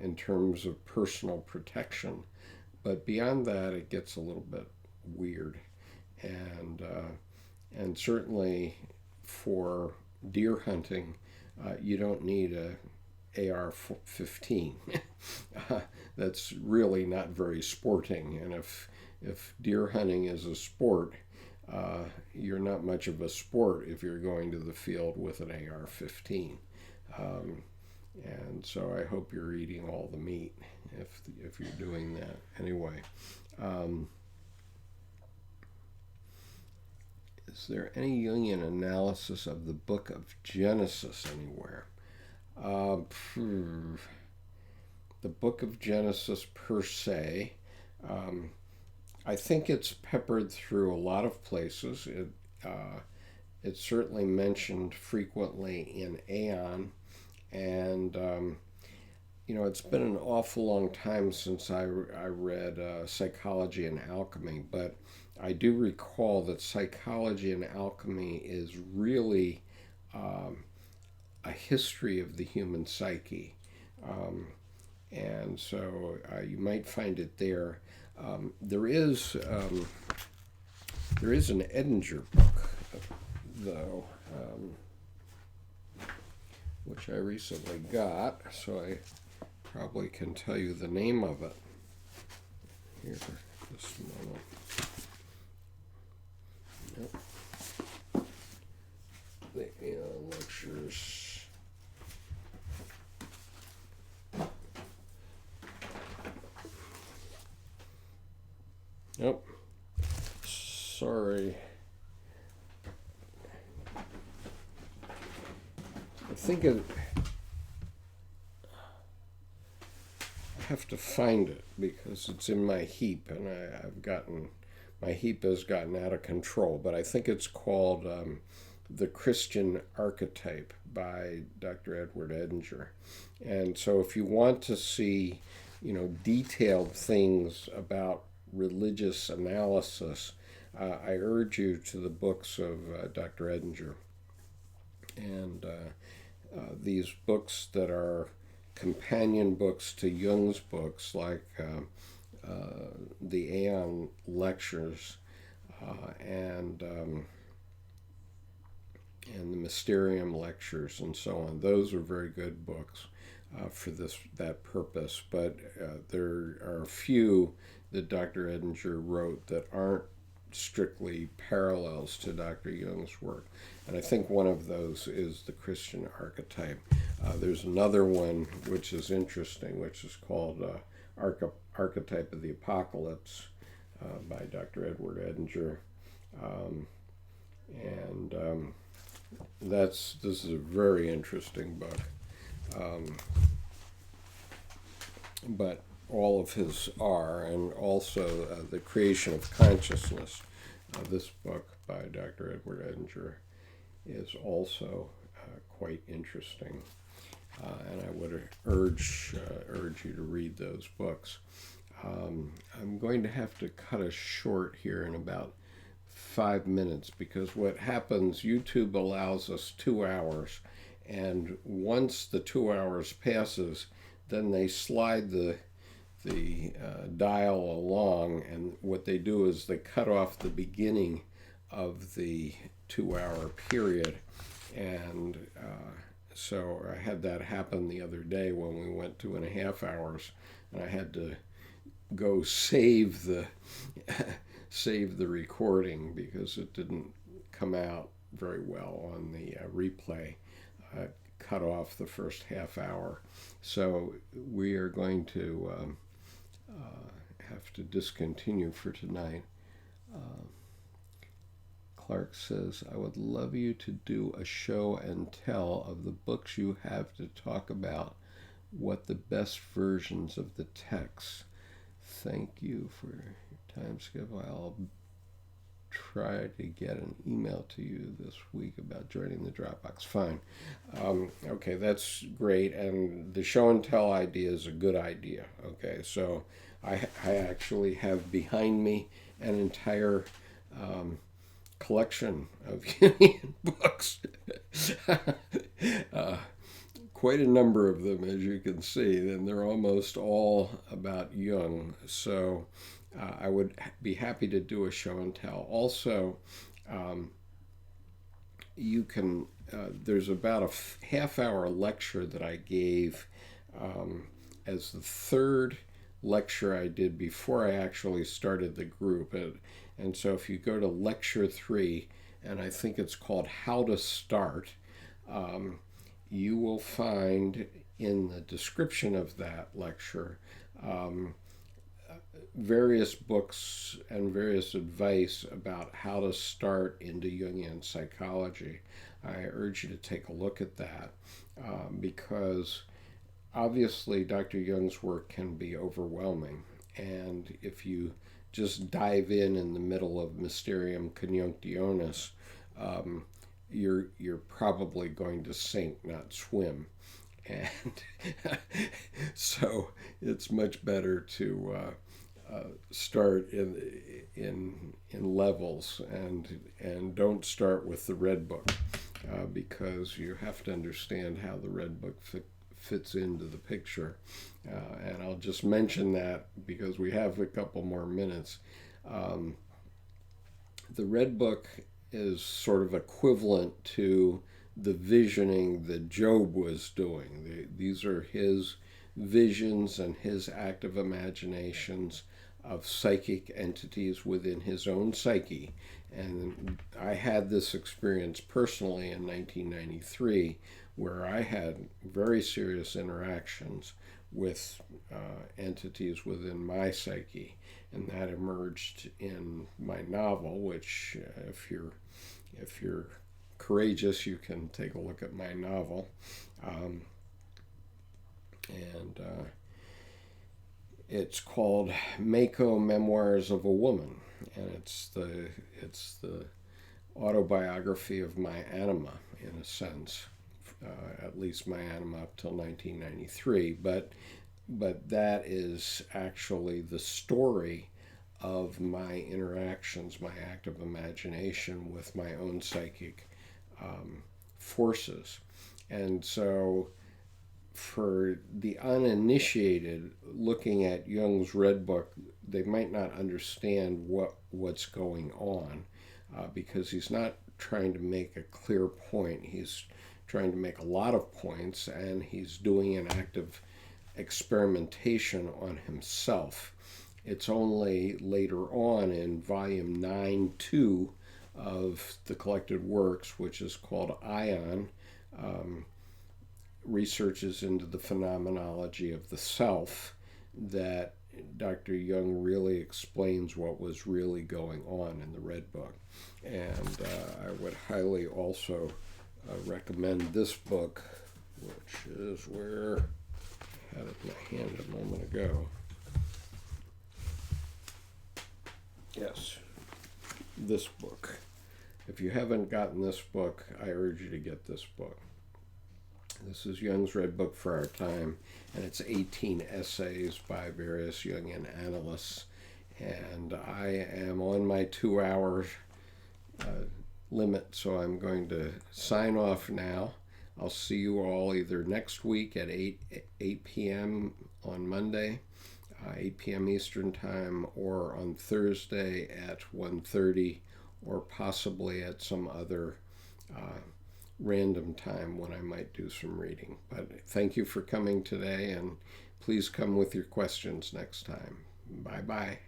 in terms of personal protection. But beyond that, it gets a little bit weird, and certainly for deer hunting, you don't need a AR-15. That's really not very sporting, and if deer hunting is a sport, you're not much of a sport if you're going to the field with an AR-15. And so I hope you're eating all the meat if you're doing that. Anyway, is there any Jungian analysis of the book of Genesis anywhere? The book of Genesis per se, I think it's peppered through a lot of places. It's certainly mentioned frequently in Aeon, and it's been an awful long time since I read Psychology and Alchemy, but I do recall that Psychology and Alchemy is really a history of the human psyche, and so you might find it there. There is an Edinger book, though, which I recently got, so I probably can tell you the name of it here just a moment. Yep. The lectures. Nope. Sorry. I think I have to find it because it's in my heap, and my heap has gotten out of control. But I think it's called The Christian Archetype by Dr. Edward Edinger. And so if you want to see, detailed things about religious analysis, I urge you to the books of Dr. Edinger. And these books that are companion books to Jung's books, like the Aeon lectures and the Mysterium lectures and so on. Those are very good books for that purpose. But there are a few that Dr. Edinger wrote that aren't strictly parallels to Dr. Jung's work. And I think one of those is the Christian Archetype. There's another one which is interesting, which is called Archetype of the Apocalypse, by Dr. Edward Edinger. This is a very interesting book. But all of his are, and also The Creation of Consciousness. This book by Dr. Edward Edinger is also quite interesting, and I would urge you to read those books. I'm going to have to cut us short here in about 5 minutes, because what happens, YouTube allows us 2 hours, and once the 2 hours passes, then they slide the dial along, and what they do is they cut off the beginning of the 2-hour period. And so I had that happen the other day when we went 2.5 hours, and I had to go save the recording because it didn't come out very well on the replay. Cut off the first half hour. So we are going to have to discontinue for tonight. Clark says, I would love you to do a show and tell of the books you have to talk about, what the best versions of the text. Thank you for your time, Skip. I'll try to get an email to you this week about joining the Dropbox. Fine. Okay, that's great. And the show and tell idea is a good idea. Okay, so I actually have behind me an entire collection of Jungian books. Quite a number of them, as you can see, and they're almost all about Jung. So I would be happy to do a show and tell. Also, you can, there's about a half-hour lecture that I gave as the third lecture I did before I actually started the group. And so if you go to lecture 3, and I think it's called How to Start, you will find in the description of that lecture various books and various advice about how to start into Jungian psychology. I urge you to take a look at that because obviously Dr. Jung's work can be overwhelming, and if you just dive in the middle of Mysterium Conjunctionis, you're probably going to sink, not swim. And so it's much better to start in levels, and don't start with the Red Book because you have to understand how the Red Book fits into the picture. And I'll just mention that because we have a couple more minutes. The Red Book is sort of equivalent to the visioning that Job was doing. These are his visions and his active imaginations of psychic entities within his own psyche. And I had this experience personally in 1993, where I had very serious interactions with entities within my psyche, and that emerged in my novel, which if you're courageous, you can take a look at my novel. It's called Mako Memoirs of a Woman, and it's the autobiography of my anima, in a sense, at least my anima up till 1993. But that is actually the story of my interactions, my active imagination with my own psychic forces. And so for the uninitiated looking at Jung's Red Book, they might not understand what's going on because he's not trying to make a clear point. He's trying to make a lot of points, and he's doing an active experimentation on himself. It's only later on in volume 9-2 of the collected works, which is called Ion, researches into the phenomenology of the self, that Dr. Jung really explains what was really going on in the Red Book. And I would highly also recommend this book, which is where I had it in my hand a moment ago. Yes, this book. If you haven't gotten this book, I urge you to get this book. This is Jung's Red Book for Our Time, and it's 18 essays by various Jungian analysts. And I am on my 2-hour limit, so I'm going to sign off now. I'll see you all either next week at 8 p.m. on Monday, 8 p.m. Eastern Time, or on Thursday at 1:30, or possibly at some other random time when I might do some reading. But thank you for coming today, and please come with your questions next time. Bye-bye.